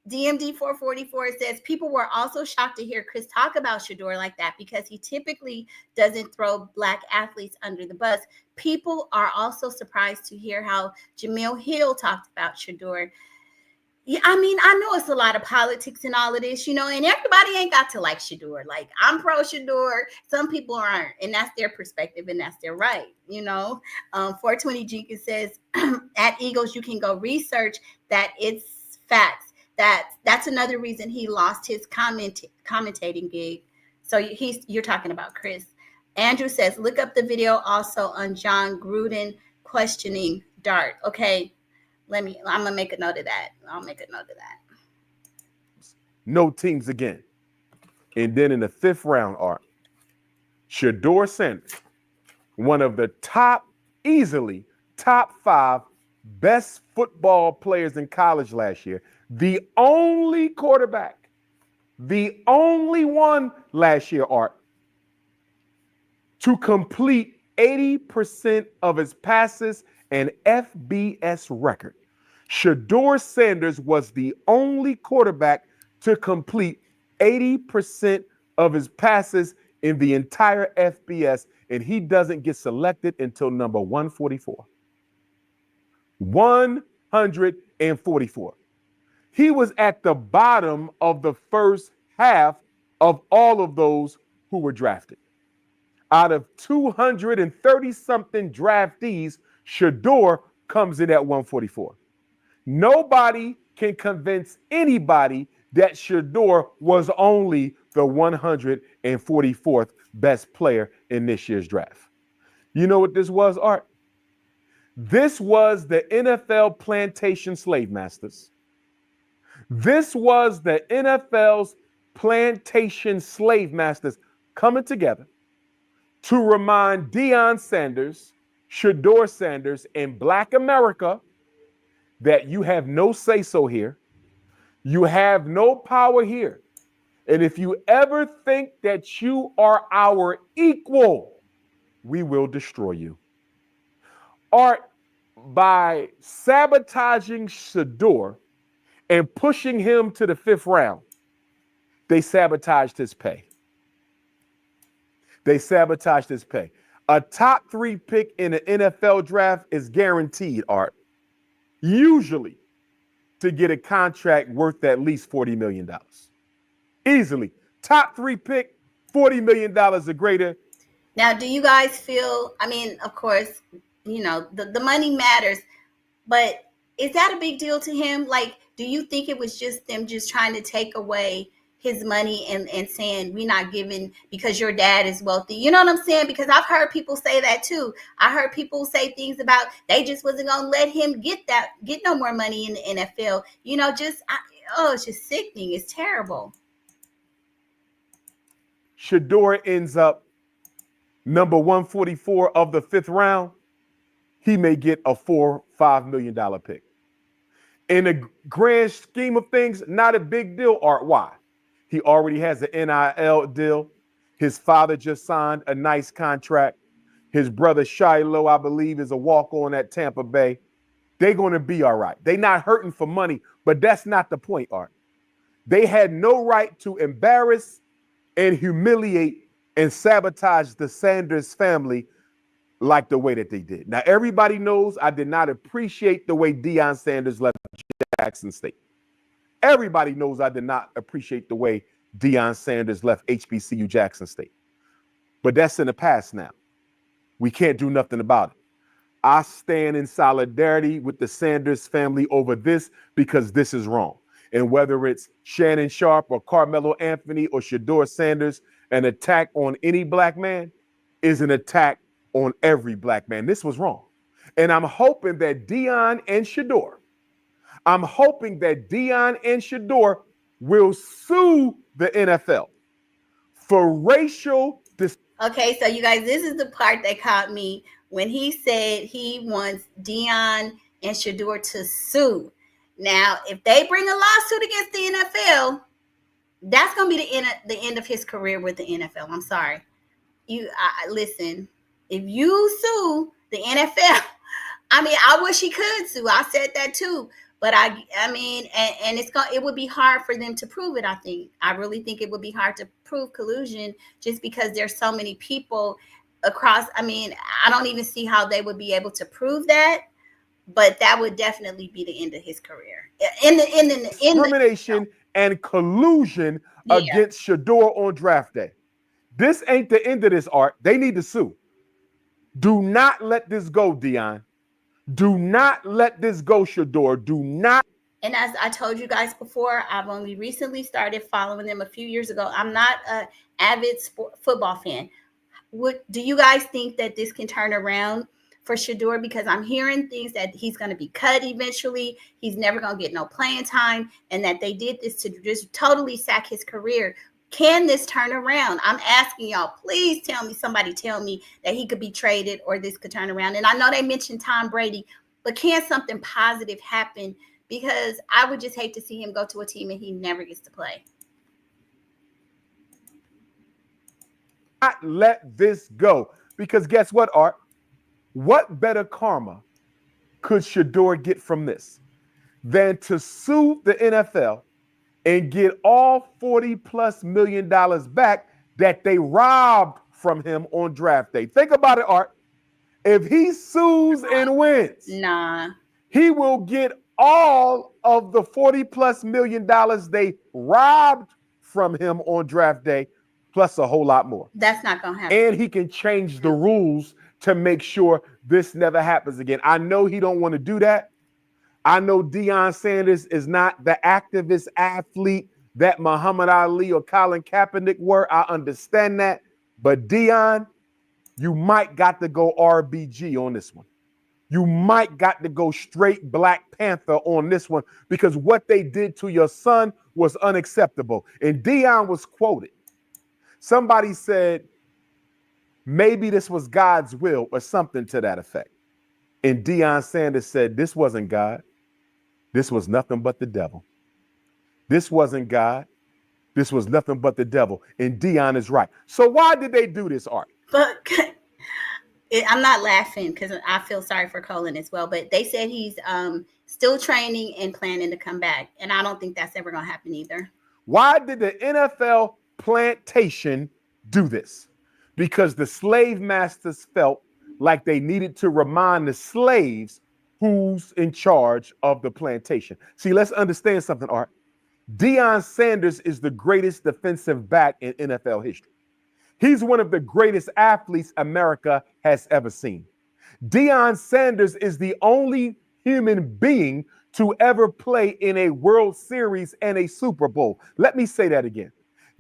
DMD 444 says people were also shocked to hear Chris talk about Shedeur like that because he typically doesn't throw black athletes under the bus. People are also surprised to hear how Jamil Hill talked about Shedeur. Yeah, I mean, I know it's a lot of politics and all of this, you know, and everybody ain't got to like Shedeur. Like, I'm pro Shedeur. Some people aren't, and that's their perspective, and that's their right, you know. 420 Jenkins says, at Eagles, you can go research that it's facts. that's another reason he lost his commentating gig. So you're talking about Chris. Andrew says, look up the video also on John Gruden questioning Dart. Okay, I'm gonna make a note of that. I'll make a note of that. No teams again. And then in the 5th round, Art, Shedeur Sanders, one of the easily top 5 best football players in college last year, the only quarterback, the only one last year, Art, to complete 80% of his passes, an FBS record. Shedeur Sanders was the only quarterback to complete 80% of his passes in the entire FBS, and he doesn't get selected until number 144. 144. He was at the bottom of the first half of all of those who were drafted. Out of 230-something draftees, Shedeur comes in at 144. Nobody can convince anybody that Shedeur was only the 144th best player in this year's draft. You know what this was, Art? This was the NFL plantation slave masters. This was the NFL's plantation slave masters coming together to remind Deion Sanders, Shedeur Sanders, and Black America that you have no say-so here. You have no power here. And if you ever think that you are our equal, we will destroy you. Art, by sabotaging Shedeur and pushing him to the 5th round, they sabotaged his pay. They sabotaged his pay. A top 3 pick in the NFL draft is guaranteed, Art, usually to get a contract worth at least $40 million. Easily. Top 3 pick, $40 million or greater. Now, do you guys feel, I mean, of course, you know, the money matters, but is that a big deal to him? Like, do you think it was just them just trying to take away his money and saying we're not giving because your dad is wealthy? You know what I'm saying? Because I've heard people say that too. I heard people say things about they just wasn't gonna let him get no more money in the NFL. You know, it's just sickening. It's terrible. Shedeur ends up number 144 of the 5th round. He may get a $4-5 million pick. In the grand scheme of things, not a big deal, Art. Why? He already has an NIL deal. His father just signed a nice contract. His brother Shiloh, I believe, is a walk-on at Tampa Bay. They're going to be all right. They're not hurting for money, but that's not the point, Art. They had no right to embarrass and humiliate and sabotage the Sanders family like the way that they did. Now, everybody knows I did not appreciate the way Deion Sanders left Jackson State. Everybody knows I did not appreciate the way Deion Sanders left HBCU Jackson State. But that's in the past now. We can't do nothing about it. I stand in solidarity with the Sanders family over this because this is wrong. And whether it's Shannon Sharp or Carmelo Anthony or Shedeur Sanders, an attack on any black man is an attack on every black man. This was wrong. And I'm hoping that Deion and Shedeur will sue the NFL for racial Okay, so you guys, this is the part that caught me when he said he wants Deion and Shedeur to sue. Now, if they bring a lawsuit against the NFL, that's going to be the end of his career with the NFL. I'm sorry. Listen, if you sue the NFL, I mean, I wish he could sue. I said that too. But I mean, and it would be hard for them to prove it. I really think it would be hard to prove collusion just because there's so many people across. I mean, I don't even see how they would be able to prove that. But that would definitely be the end of his career. Discrimination and collusion against Shedeur on draft day. This ain't the end of this, Art. They need to sue. Do not let this go, Deion. Do not let this go, Shedeur. Do not. And as I told you guys before, I've only recently started following them a few years ago. I'm not an avid football fan. Do you guys think that this can turn around for Shedeur? Because I'm hearing things that he's going to be cut eventually. He's never going to get no playing time, and that they did this to just totally sack his career. Can this turn around? I'm asking y'all, please tell me, somebody tell me that he could be traded or this could turn around. And I know they mentioned Tom Brady, but can something positive happen? Because I would just hate to see him go to a team and he never gets to play. Not let this go. Because guess what, Art? What better karma could Shedeur get from this than to sue the NFL and get all $40+ million back that they robbed from him on draft day? Think about it, Art. If he sues and wins, he will get all of the $40+ million they robbed from him on draft day, plus a whole lot more. That's not going to happen. And he can change the rules to make sure this never happens again. I know he don't want to do that. I know Deion Sanders is not the activist athlete that Muhammad Ali or Colin Kaepernick were. I understand that. But Deion, you might got to go RBG on this one. You might got to go straight Black Panther on this one, because what they did to your son was unacceptable. And Deion was quoted. Somebody said, maybe this was God's will or something to that effect. And Deion Sanders said, this wasn't God. This was nothing but the devil. This wasn't God. This was nothing but the devil. And Deion is right. So why did they do this, Art? But I'm not laughing because I feel sorry for Colin as well. But they said he's still training and planning to come back. And I don't think that's ever going to happen either. Why did the NFL plantation do this? Because the slave masters felt like they needed to remind the slaves who's in charge of the plantation. See, let's understand something, Art. Deion Sanders is the greatest defensive back in NFL history. He's one of the greatest athletes America has ever seen. Deion Sanders is the only human being to ever play in a World Series and a Super Bowl. Let me say that again.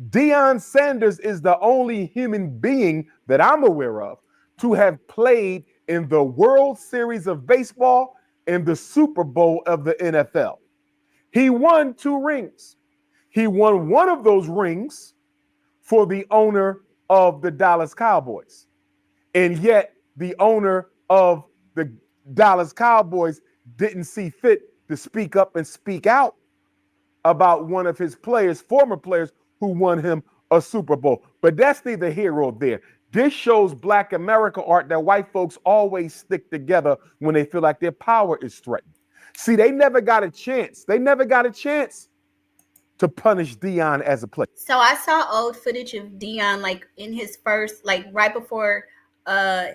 Deion Sanders is the only human being that I'm aware of to have played in the World Series of baseball and the Super Bowl of the NFL. He won 2 rings. He won one of those rings for the owner of the Dallas Cowboys. And yet the owner of the Dallas Cowboys didn't see fit to speak up and speak out about one of his players, former players, who won him a Super Bowl. But that's neither here or there. This shows Black America, Art, that white folks always stick together when they feel like their power is threatened. See, they never got a chance. They never got a chance to punish Deion as a player. So I saw old footage of Deion, like in his first, like right before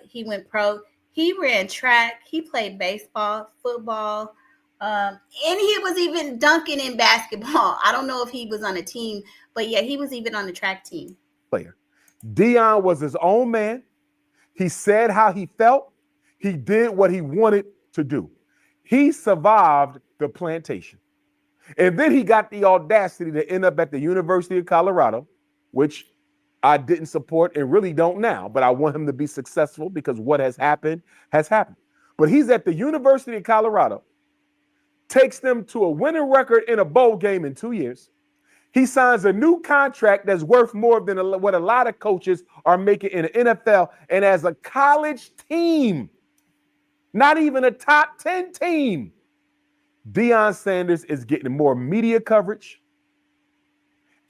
he went pro. He ran track. He played baseball, football, and he was even dunking in basketball. I don't know if he was on a team, but yeah, he was even on the track team. Player. Deion was his own man. He said how he felt. He did what he wanted to do. He survived the plantation. And then he got the audacity to end up at the University of Colorado, which I didn't support and really don't now, but I want him to be successful because what has happened has happened. But he's at the University of Colorado, takes them to a winning record in a bowl game in 2 years. He signs a new contract that's worth more than what a lot of coaches are making in the NFL. And as a college team, not even a top 10 team, Deion Sanders is getting more media coverage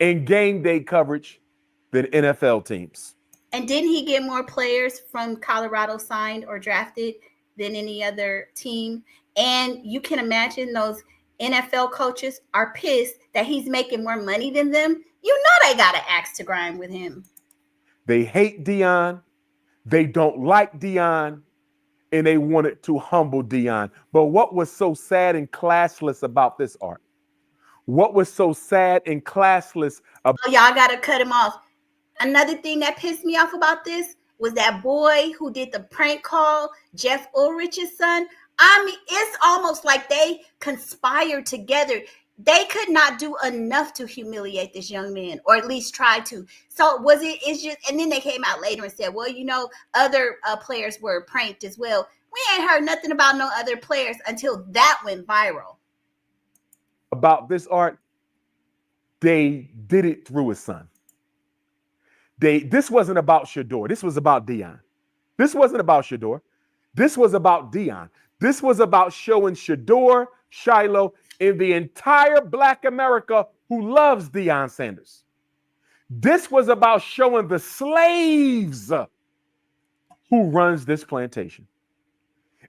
and game day coverage than NFL teams. And didn't he get more players from Colorado signed or drafted than any other team? And you can imagine those NFL coaches are pissed that he's making more money than them. You know they got an axe to grind with him. They hate Deion. They don't like Deion. And they wanted to humble Deion. But what was so sad and classless about this, Art? What was so sad and classless about... Oh, y'all got to cut him off. Another thing that pissed me off about this was that boy who did the prank call, Jeff Ulrich's son. I mean, it's almost like they conspired together. They could not do enough to humiliate this young man, or at least try to. So was it? It's just, and then they came out later and said, "Well, other players were pranked as well." We ain't heard nothing about no other players until that went viral. About this, Art, they did it through his son. This wasn't about Shedeur. This was about Dion. This wasn't about Shedeur. This was about Dion. This was about showing Shedeur, Shiloh, and the entire Black America who loves Deion Sanders. This was about showing the slaves who runs this plantation.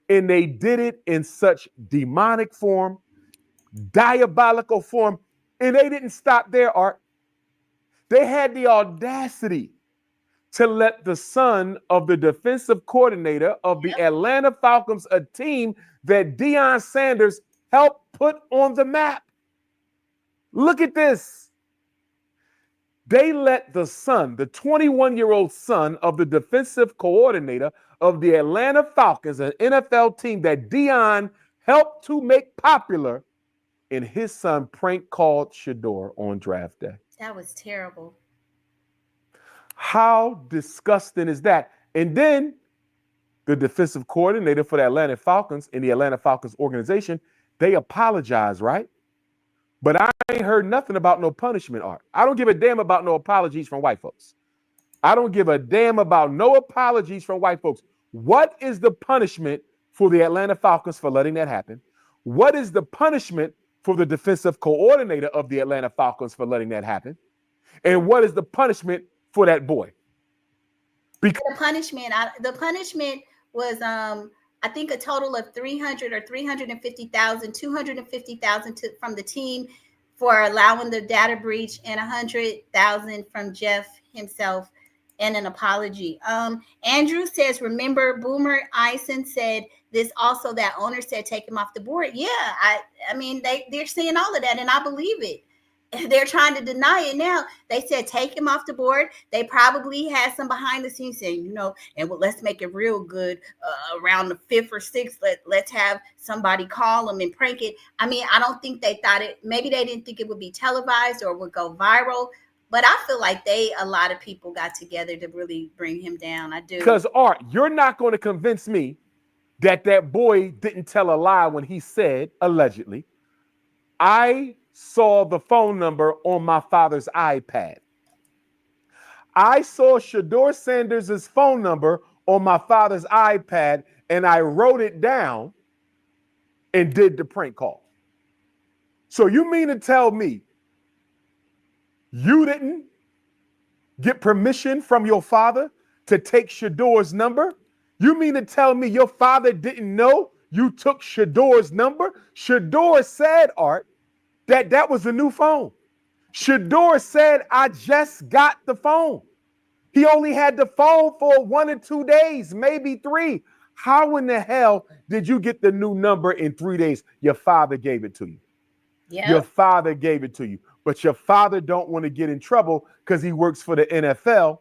And they did it in such demonic form, diabolical form, and they didn't stop there, Art. They had the audacity to let the son of the defensive coordinator of the Atlanta Falcons, a team that Deion Sanders helped put on the map. Look at this. They let the son, the 21-year-old son of the defensive coordinator of the Atlanta Falcons, an NFL team that Deion helped to make popular, and his son prank called Shedeur on draft day. That was terrible. How disgusting is that? And then the defensive coordinator for the Atlanta Falcons in the Atlanta Falcons organization, they apologize, right? But I ain't heard nothing about no punishment, Art. I don't give a damn about no apologies from white folks. I don't give a damn about no apologies from white folks. What is the punishment for the Atlanta Falcons for letting that happen? What is the punishment for the defensive coordinator of the Atlanta Falcons for letting that happen? And what is the punishment for that boy? Because the punishment was I think a total of 300 or 350,000, 250,000 from the team for allowing the data breach, and 100,000 from Jeff himself, and an apology. Andrew says, remember Boomer Eisen said this also, that owner said take him off the board. Yeah, I mean they're saying all of that, and I believe it. They're trying to deny it now. They said take him off the board. They probably had some behind the scenes saying, and let's make it real good around the 5th or 6th. Let's have somebody call him and prank it. I mean, I don't think they thought it. Maybe they didn't think it would be televised or would go viral. But I feel like a lot of people got together to really bring him down. I do. Because Art, you're not going to convince me that boy didn't tell a lie when he said, allegedly, I saw the phone number on my father's iPad. I saw Shedeur Sanders' phone number on my father's iPad, and I wrote it down and did the prank call. So you mean to tell me you didn't get permission from your father to take Shedeur's number? You mean to tell me your father didn't know you took Shedeur's number? Shedeur said, Art, that was a new phone. Shedeur said, I just got the phone. He only had the phone for 1 or 2 days, maybe 3. How in the hell did you get the new number in 3 days? Your father gave it to you. Yep. Your father gave it to you. But your father don't want to get in trouble because he works for the NFL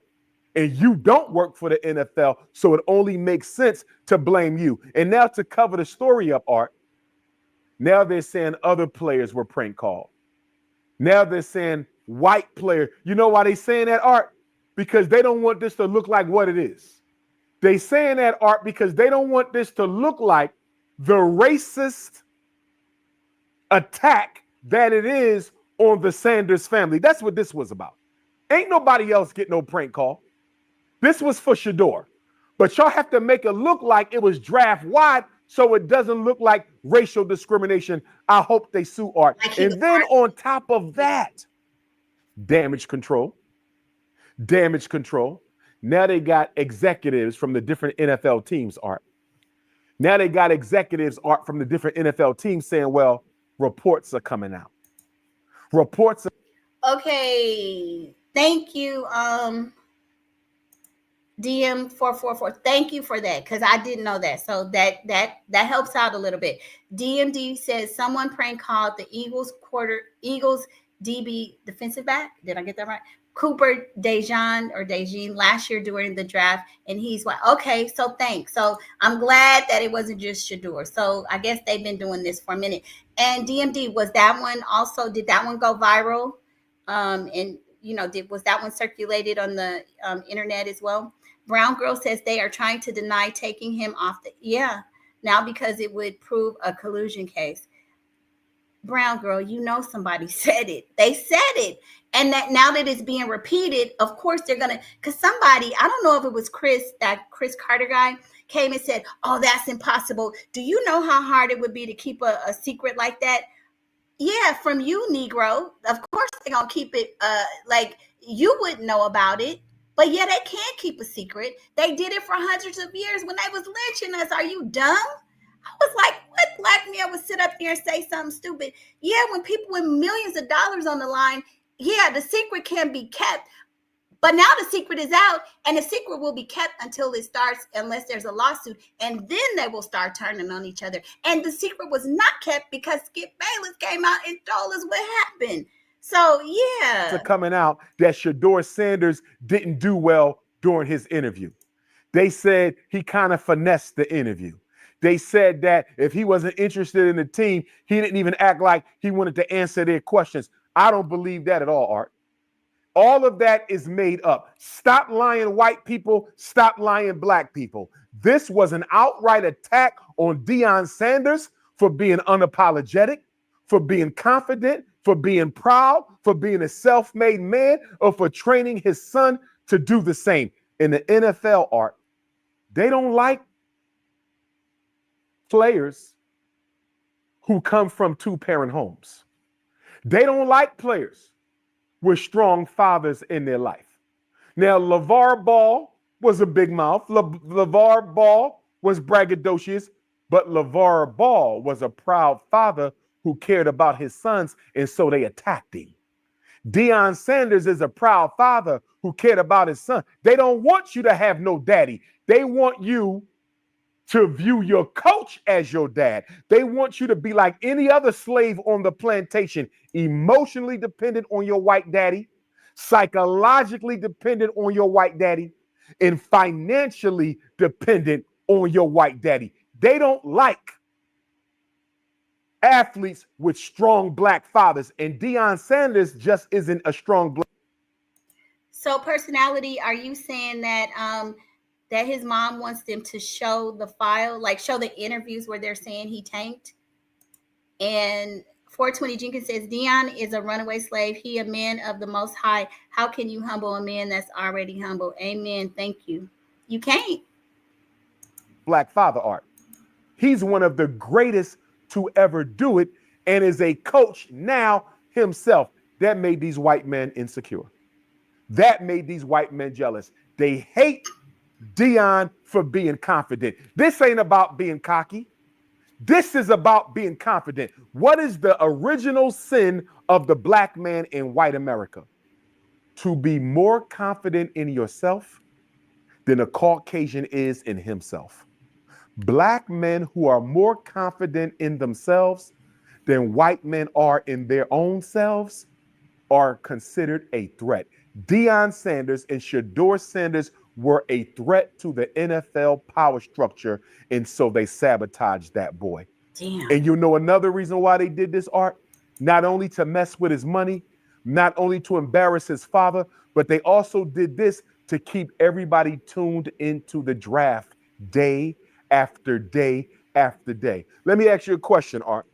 and you don't work for the NFL. So it only makes sense to blame you. And now to cover the story up, Art, now they're saying other players were prank called. Now they're saying white player. You know why they saying that, Art? Because they don't want this to look like what it is. They saying that, Art, because they don't want this to look like the racist attack that it is on the Sanders family. That's what this was about. Ain't nobody else get no prank call. This was for Shedeur. But y'all have to make it look like it was draft wide so it doesn't look like racial discrimination. I hope they sue Art. And then on top of that, damage control. Damage control. Now they got executives from the different NFL teams, Art. Now they got executives, Art, from the different NFL teams saying, well, reports are coming out. Reports are— Okay. Thank you, DM444. Thank you for that, because I didn't know that. So that helps out a little bit. DMD says someone prank called the Eagles DB defensive back. Did I get that right? Cooper Dejean last year during the draft, and he's like, okay, so thanks. So I'm glad that it wasn't just Shedeur. So I guess they've been doing this for a minute. And DMD, was that one also? Did that one go viral? And was that one circulated on the internet as well? Brown Girl says they are trying to deny taking him off the now because it would prove a collusion case. Brown Girl, somebody said it. They said it. And that now that it's being repeated, of course they're going to, because somebody, I don't know if it was that Chris Carter guy came and said, oh, that's impossible. Do you know how hard it would be to keep a secret like that? Yeah, from you, Negro. Of course they're going to keep it like you wouldn't know about it. But yeah, they can't keep a secret. They did it for hundreds of years when they was lynching us. Are you dumb? I was like, what black man would sit up there and say something stupid? Yeah, when people with millions of dollars on the line, yeah, the secret can be kept. But now the secret is out, and the secret will be kept until it starts, unless there's a lawsuit. And then they will start turning on each other. And the secret was not kept because Skip Bayless came out and told us what happened. So, yeah. Coming out that Shedeur Sanders didn't do well during his interview. They said he kind of finessed the interview. They said that if he wasn't interested in the team, he didn't even act like he wanted to answer their questions. I don't believe that at all, Art. All of that is made up. Stop lying, white people. Stop lying, black people. This was an outright attack on Deion Sanders for being unapologetic, for being confident, for being proud, for being a self-made man, or for training his son to do the same. In the NFL, Art, they don't like players who come from two-parent homes. They don't like players with strong fathers in their life. Now, LeVar Ball was a big mouth. LeVar Ball was braggadocious, but LeVar Ball was a proud father who cared about his sons, and so they attacked him. Deion Sanders is a proud father who cared about his son. They don't want you to have no daddy. They want you to view your coach as your dad. They want you to be like any other slave on the plantation, emotionally dependent on your white daddy, psychologically dependent on your white daddy, and financially dependent on your white daddy. They don't like athletes with strong black fathers, and Deion Sanders just isn't a strong black. So, personality, are you saying that that his mom wants them to show the file, like show the interviews where they're saying he tanked? And 420 Jenkins says, Deion is a runaway slave. He a man of the Most High. How can you humble a man that's already humble? Amen. Thank you. You can't. Black father, Art. He's one of the greatest to ever do it, and is a coach now himself. That made these white men insecure. That made these white men jealous. They hate Deion for being confident. This ain't about being cocky. This is about being confident. What is the original sin of the black man in white America? To be more confident in yourself than a Caucasian is in himself. Black men who are more confident in themselves than white men are in their own selves are considered a threat. Deion Sanders and Shedeur Sanders were a threat to the NFL power structure, and so they sabotaged that boy. Damn. And you know another reason why they did this, Art? Not only to mess with his money, not only to embarrass his father, but they also did this to keep everybody tuned into the draft day after day after day. Let me ask you a question, Art.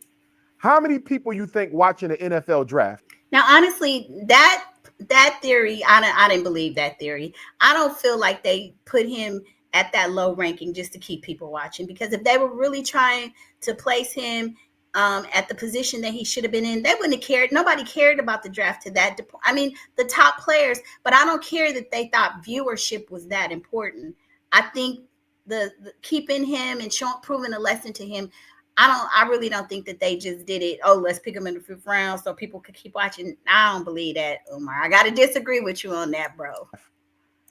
How many people you think watching the NFL draft? Now, honestly, that theory, I didn't believe that theory. I don't feel like they put him at that low ranking just to keep people watching, because if they were really trying to place him at the position that he should have been in, they wouldn't have cared. Nobody cared about the draft to that. I mean, the top players, but I don't care that they thought viewership was that important. I think the keeping him and proving a lesson to him, I really don't think that they just did it. Oh, let's pick him in the 5th round so people could keep watching. I don't believe that, Umar. I got to disagree with you on that, bro.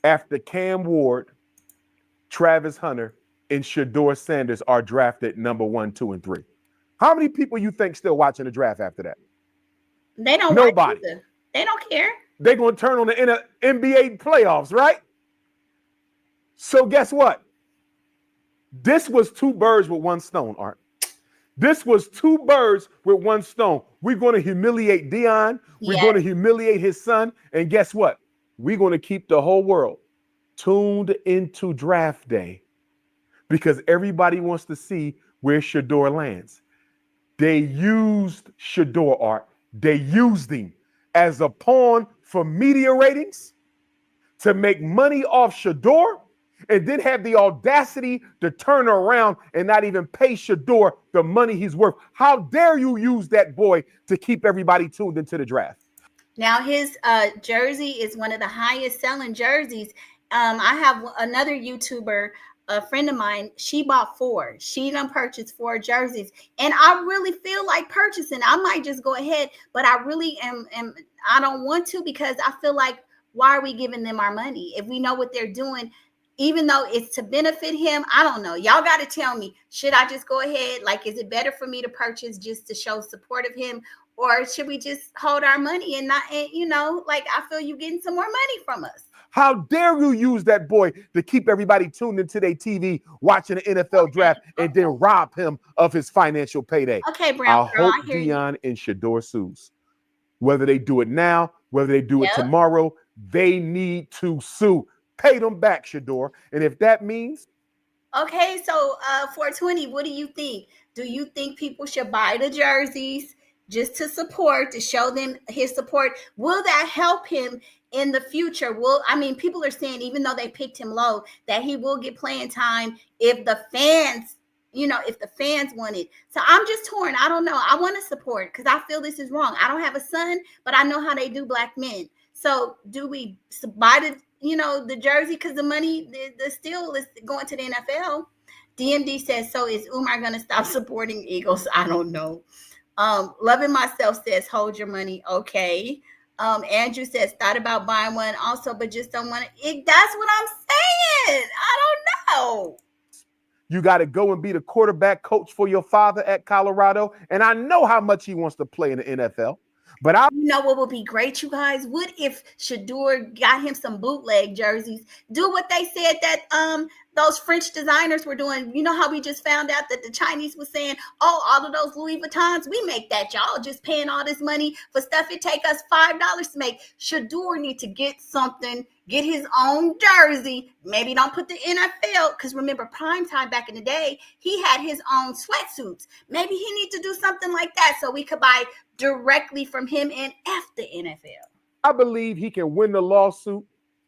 After Cam Ward, Travis Hunter, and Shedeur Sanders are drafted number 1, 2, and 3. How many people you think still watching the draft after that? They don't. Nobody. They don't care. they're going to turn on the NBA playoffs, right? So guess what? This was two birds with one stone, Art. This was two birds with one stone. We're going to humiliate Dion. We're going to humiliate his son. And guess what? We're going to keep the whole world tuned into draft day because everybody wants to see where Shedeur lands. They used Shedeur, Art. They used him as a pawn for media ratings to make money off Shedeur, and then have the audacity to turn around and not even pay Shedeur the money he's worth. How dare you use that boy to keep everybody tuned into the draft? Now his jersey is one of the highest selling jerseys. I have another YouTuber, a friend of mine. She bought 4. She done purchased 4 jerseys, and I really feel like purchasing. I might just go ahead, but I really am. I don't want to because I feel like, why are we giving them our money if we know what they're doing? Even though it's to benefit him, I don't know. Y'all got to tell me, should I just go ahead? Like, is it better for me to purchase just to show support of him? Or should we just hold our money and not, like, I feel you getting some more money from us. How dare you use that boy to keep everybody tuned into their TV watching the NFL draft and then rob him of his financial payday? Okay, Brown I girl, hope I hear Dion and Shedeur sues. Whether they do it now, whether they do it tomorrow, they need to sue. Pay them back, Shedeur. And if that means... Okay, so 420, what do you think? Do you think people should buy the jerseys just to support, to show them his support? Will that help him in the future? People are saying, even though they picked him low, that he will get playing time if the fans, if the fans want it. So I'm just torn. I don't know. I want to support because I feel this is wrong. I don't have a son, but I know how they do black men. So do we buy the jersey because the money, the steal is going to the NFL? DMD says, so is Umar going to stop supporting Eagles? I don't know. Loving Myself says, hold your money. Okay. Andrew says, thought about buying one also, but just don't want to. That's what I'm saying. I don't know. You got to go and be the quarterback coach for your father at Colorado. And I know how much he wants to play in the NFL. But you know what would be great, you guys? What if Shedeur got him some bootleg jerseys? Do what they said that those French designers were doing. You know how we just found out that the Chinese was saying, oh, all of those Louis Vuittons, we make that. Y'all just paying all this money for stuff it take us $5 to make. Shedeur need to get something, get his own jersey. Maybe don't put the NFL, because remember, primetime back in the day, he had his own sweatsuits. Maybe he needs to do something like that so we could buy directly from him and F the NFL. I believe he can win the lawsuit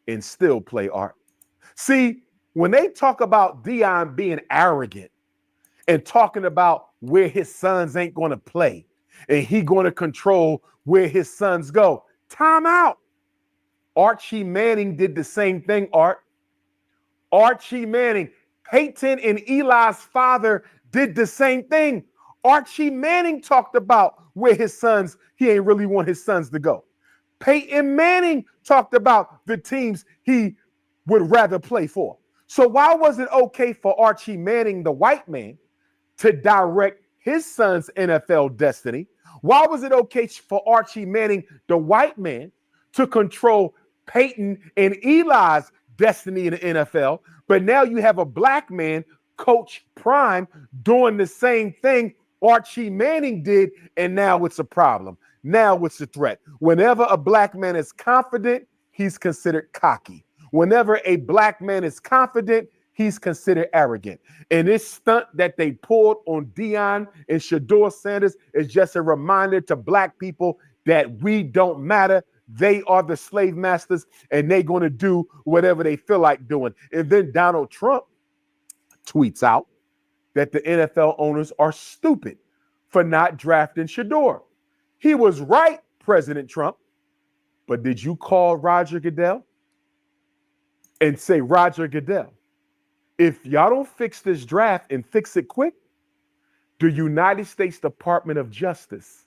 and still play, Art. See, when they talk about Dion being arrogant and talking about where his sons ain't going to play and he going to control where his sons go, time out. Archie Manning did the same thing, Art. Archie Manning, Peyton and Eli's father did the same thing. Archie Manning talked about where his sons, he ain't really want his sons to go. Peyton Manning talked about the teams he would rather play for. So why was it okay for Archie Manning, the white man, to direct his son's NFL destiny? Why was it okay for Archie Manning, the white man, to control Peyton and Eli's destiny in the NFL? But now you have a black man, Coach Prime, doing the same thing Archie Manning did, and now it's a problem. Now it's a threat. Whenever a black man is confident, he's considered cocky. Whenever a black man is confident, he's considered arrogant. And this stunt that they pulled on Dion and Shedeur Sanders is just a reminder to black people that we don't matter. They are the slave masters, and they're going to do whatever they feel like doing. And then Donald Trump tweets out that the NFL owners are stupid for not drafting Shedeur. He was right, President Trump. But did you call Roger Goodell and say, Roger Goodell, if y'all don't fix this draft and fix it quick, the United States Department of Justice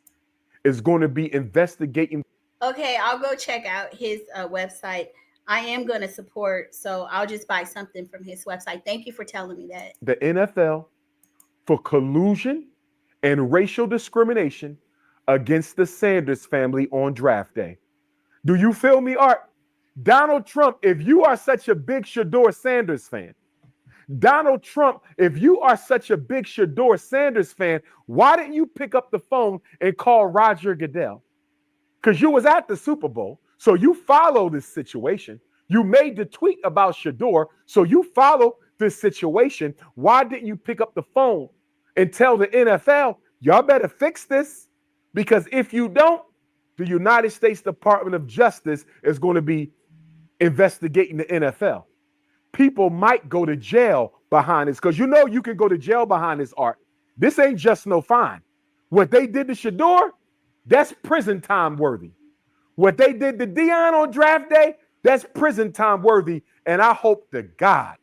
is going to be investigating. Okay, I'll go check out his website. I am going to support, so I'll just buy something from his website. Thank you for telling me that. The NFL for collusion and racial discrimination against the Sanders family on draft day. Do you feel me, Art? Donald Trump, if you are such a big Shedeur Sanders fan, Donald Trump, if you are such a big Shedeur Sanders fan, why didn't you pick up the phone and call Roger Goodell? Because you was at the Super Bowl, so you follow this situation. You made the tweet about Shedeur, so you follow this situation. Why didn't you pick up the phone and tell the NFL, y'all better fix this? Because if you don't, the United States Department of Justice is going to be investigating the NFL. People might go to jail behind this, because you know you can go to jail behind this, Art. This ain't just no fine. What they did to Shedeur, that's prison time worthy. What they did to Deion on draft day, that's prison time worthy. And I hope to God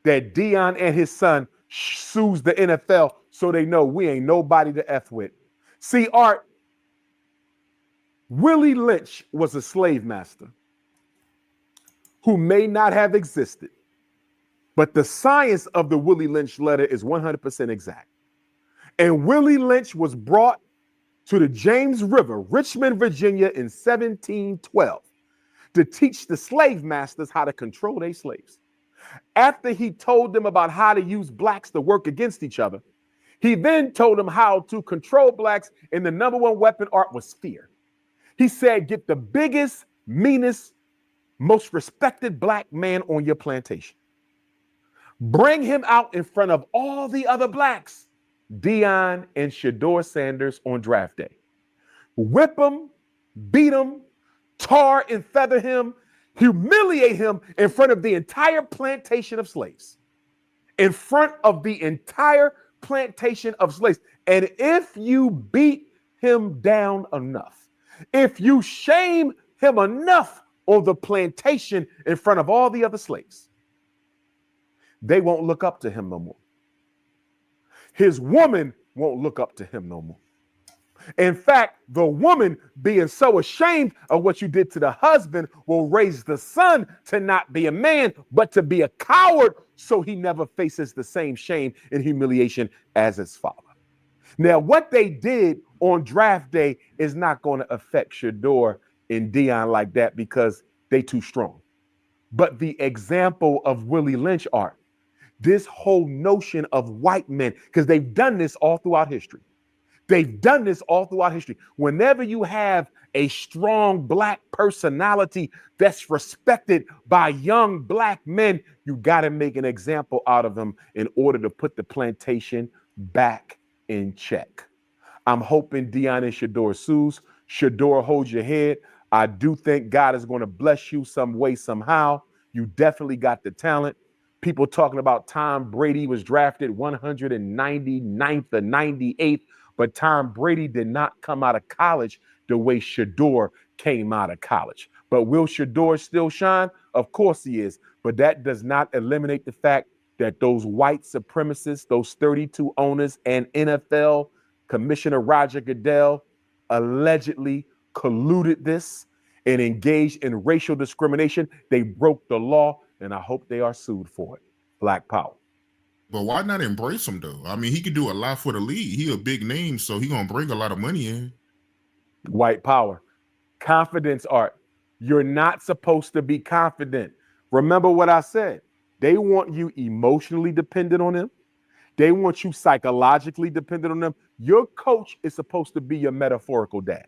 that Deion and his son sues the NFL so they know we ain't nobody to F with. See, Art, Willie Lynch was a slave master who may not have existed, but the science of the Willie Lynch letter is 100% exact. And Willie Lynch was brought to the James River, Richmond, Virginia in 1712 to teach the slave masters how to control their slaves. After he told them about how to use blacks to work against each other, he then told them how to control blacks, and the number one weapon, Art, was fear. He said, get the biggest, meanest, most respected black man on your plantation. Bring him out in front of all the other blacks, Deion and Shedeur Sanders on draft day. Whip him, beat him, tar and feather him, humiliate him in front of the entire plantation of slaves. In front of the entire plantation of slaves. And if you beat him down enough, if you shame him enough on the plantation in front of all the other slaves, they won't look up to him no more. His woman won't look up to him no more. In fact, the woman, being so ashamed of what you did to the husband, will raise the son to not be a man, but to be a coward, so he never faces the same shame and humiliation as his father. Now, what they did on draft day is not going to affect Shedeur and Deion like that, because they too strong. But the example of Willie Lynch, Art, this whole notion of white men, because they've done this all throughout history. They've done this all throughout history. Whenever you have a strong black personality that's respected by young black men, you got to make an example out of them in order to put the plantation back in check. I'm hoping Deion and Shedeur sues. Shedeur, hold your head. I do think God is going to bless you some way, somehow. You definitely got the talent. People talking about Tom Brady was drafted 199th or 98th, but Tom Brady did not come out of college the way Shedeur came out of college. But will Shedeur still shine? Of course he is. But that does not eliminate the fact that those white supremacists, those 32 owners, and NFL Commissioner Roger Goodell allegedly colluded this and engaged in racial discrimination. They broke the law, and I hope they are sued for it. Black power. But why not embrace him, though? I mean, he could do a lot for the league. He a big name, so he gonna bring a lot of money in. White power. Confidence, Art. You're not supposed to be confident. Remember what I said. They want you emotionally dependent on them. They want you psychologically dependent on them. Your coach is supposed to be your metaphorical dad.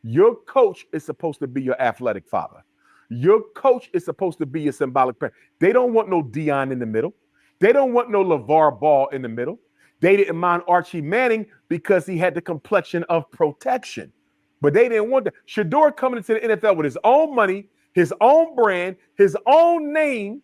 Your coach is supposed to be your athletic father. Your coach is supposed to be your symbolic parent. They don't want no Deion in the middle. They don't want no LeVar Ball in the middle. They didn't mind Archie Manning because he had the complexion of protection. But they didn't want that. Shedeur coming into the NFL with his own money, his own brand, his own name,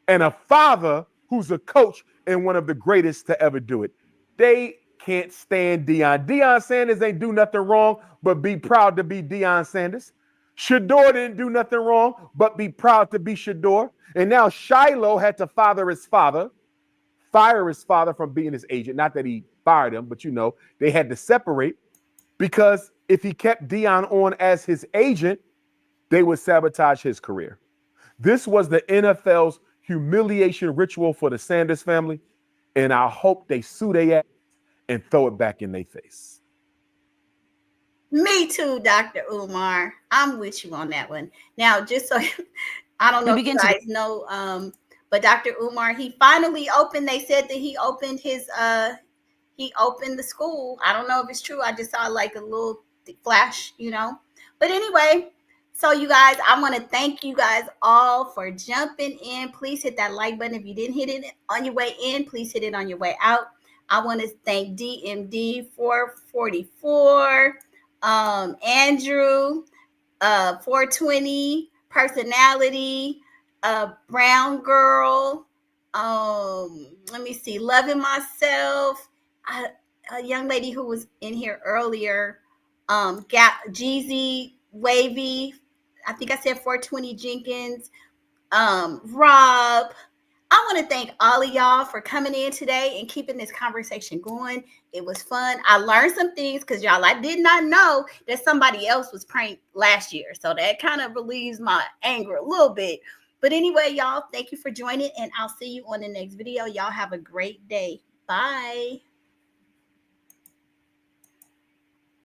and a father who's a coach and one of the greatest to ever do it. They can't stand Deion. Deion Sanders ain't do nothing wrong but be proud to be Deion Sanders. Shedeur didn't do nothing wrong but be proud to be Shedeur. And now Shiloh had to fire his father from being his agent. Not that he fired him, but you know, they had to separate, because if he kept Deion on as his agent, they would sabotage his career. This was the NFL's humiliation ritual for the Sanders family, and I hope they sue their ass and throw it back in their face. Me too, Dr. Umar. I'm with you on that one. Now, just so I don't know if you guys know, but Dr. Umar, he finally opened. They said that he opened the school. I don't know if it's true. I just saw like a little flash, But anyway, so you guys, I want to thank you guys all for jumping in. Please hit that like button. If you didn't hit it on your way in, please hit it on your way out. I want to thank DMD 444, Andrew, 420, personality, brown girl. Let me see, loving myself. A young lady who was in here earlier, Jeezy, Wavy. I think I said 420 Jenkins, Rob. I want to thank all of y'all for coming in today and keeping this conversation going. It was fun. I learned some things because y'all, I did not know that somebody else was pranked last year. So that kind of relieves my anger a little bit. But anyway, y'all, thank you for joining, and I'll see you on the next video. Y'all have a great day. Bye.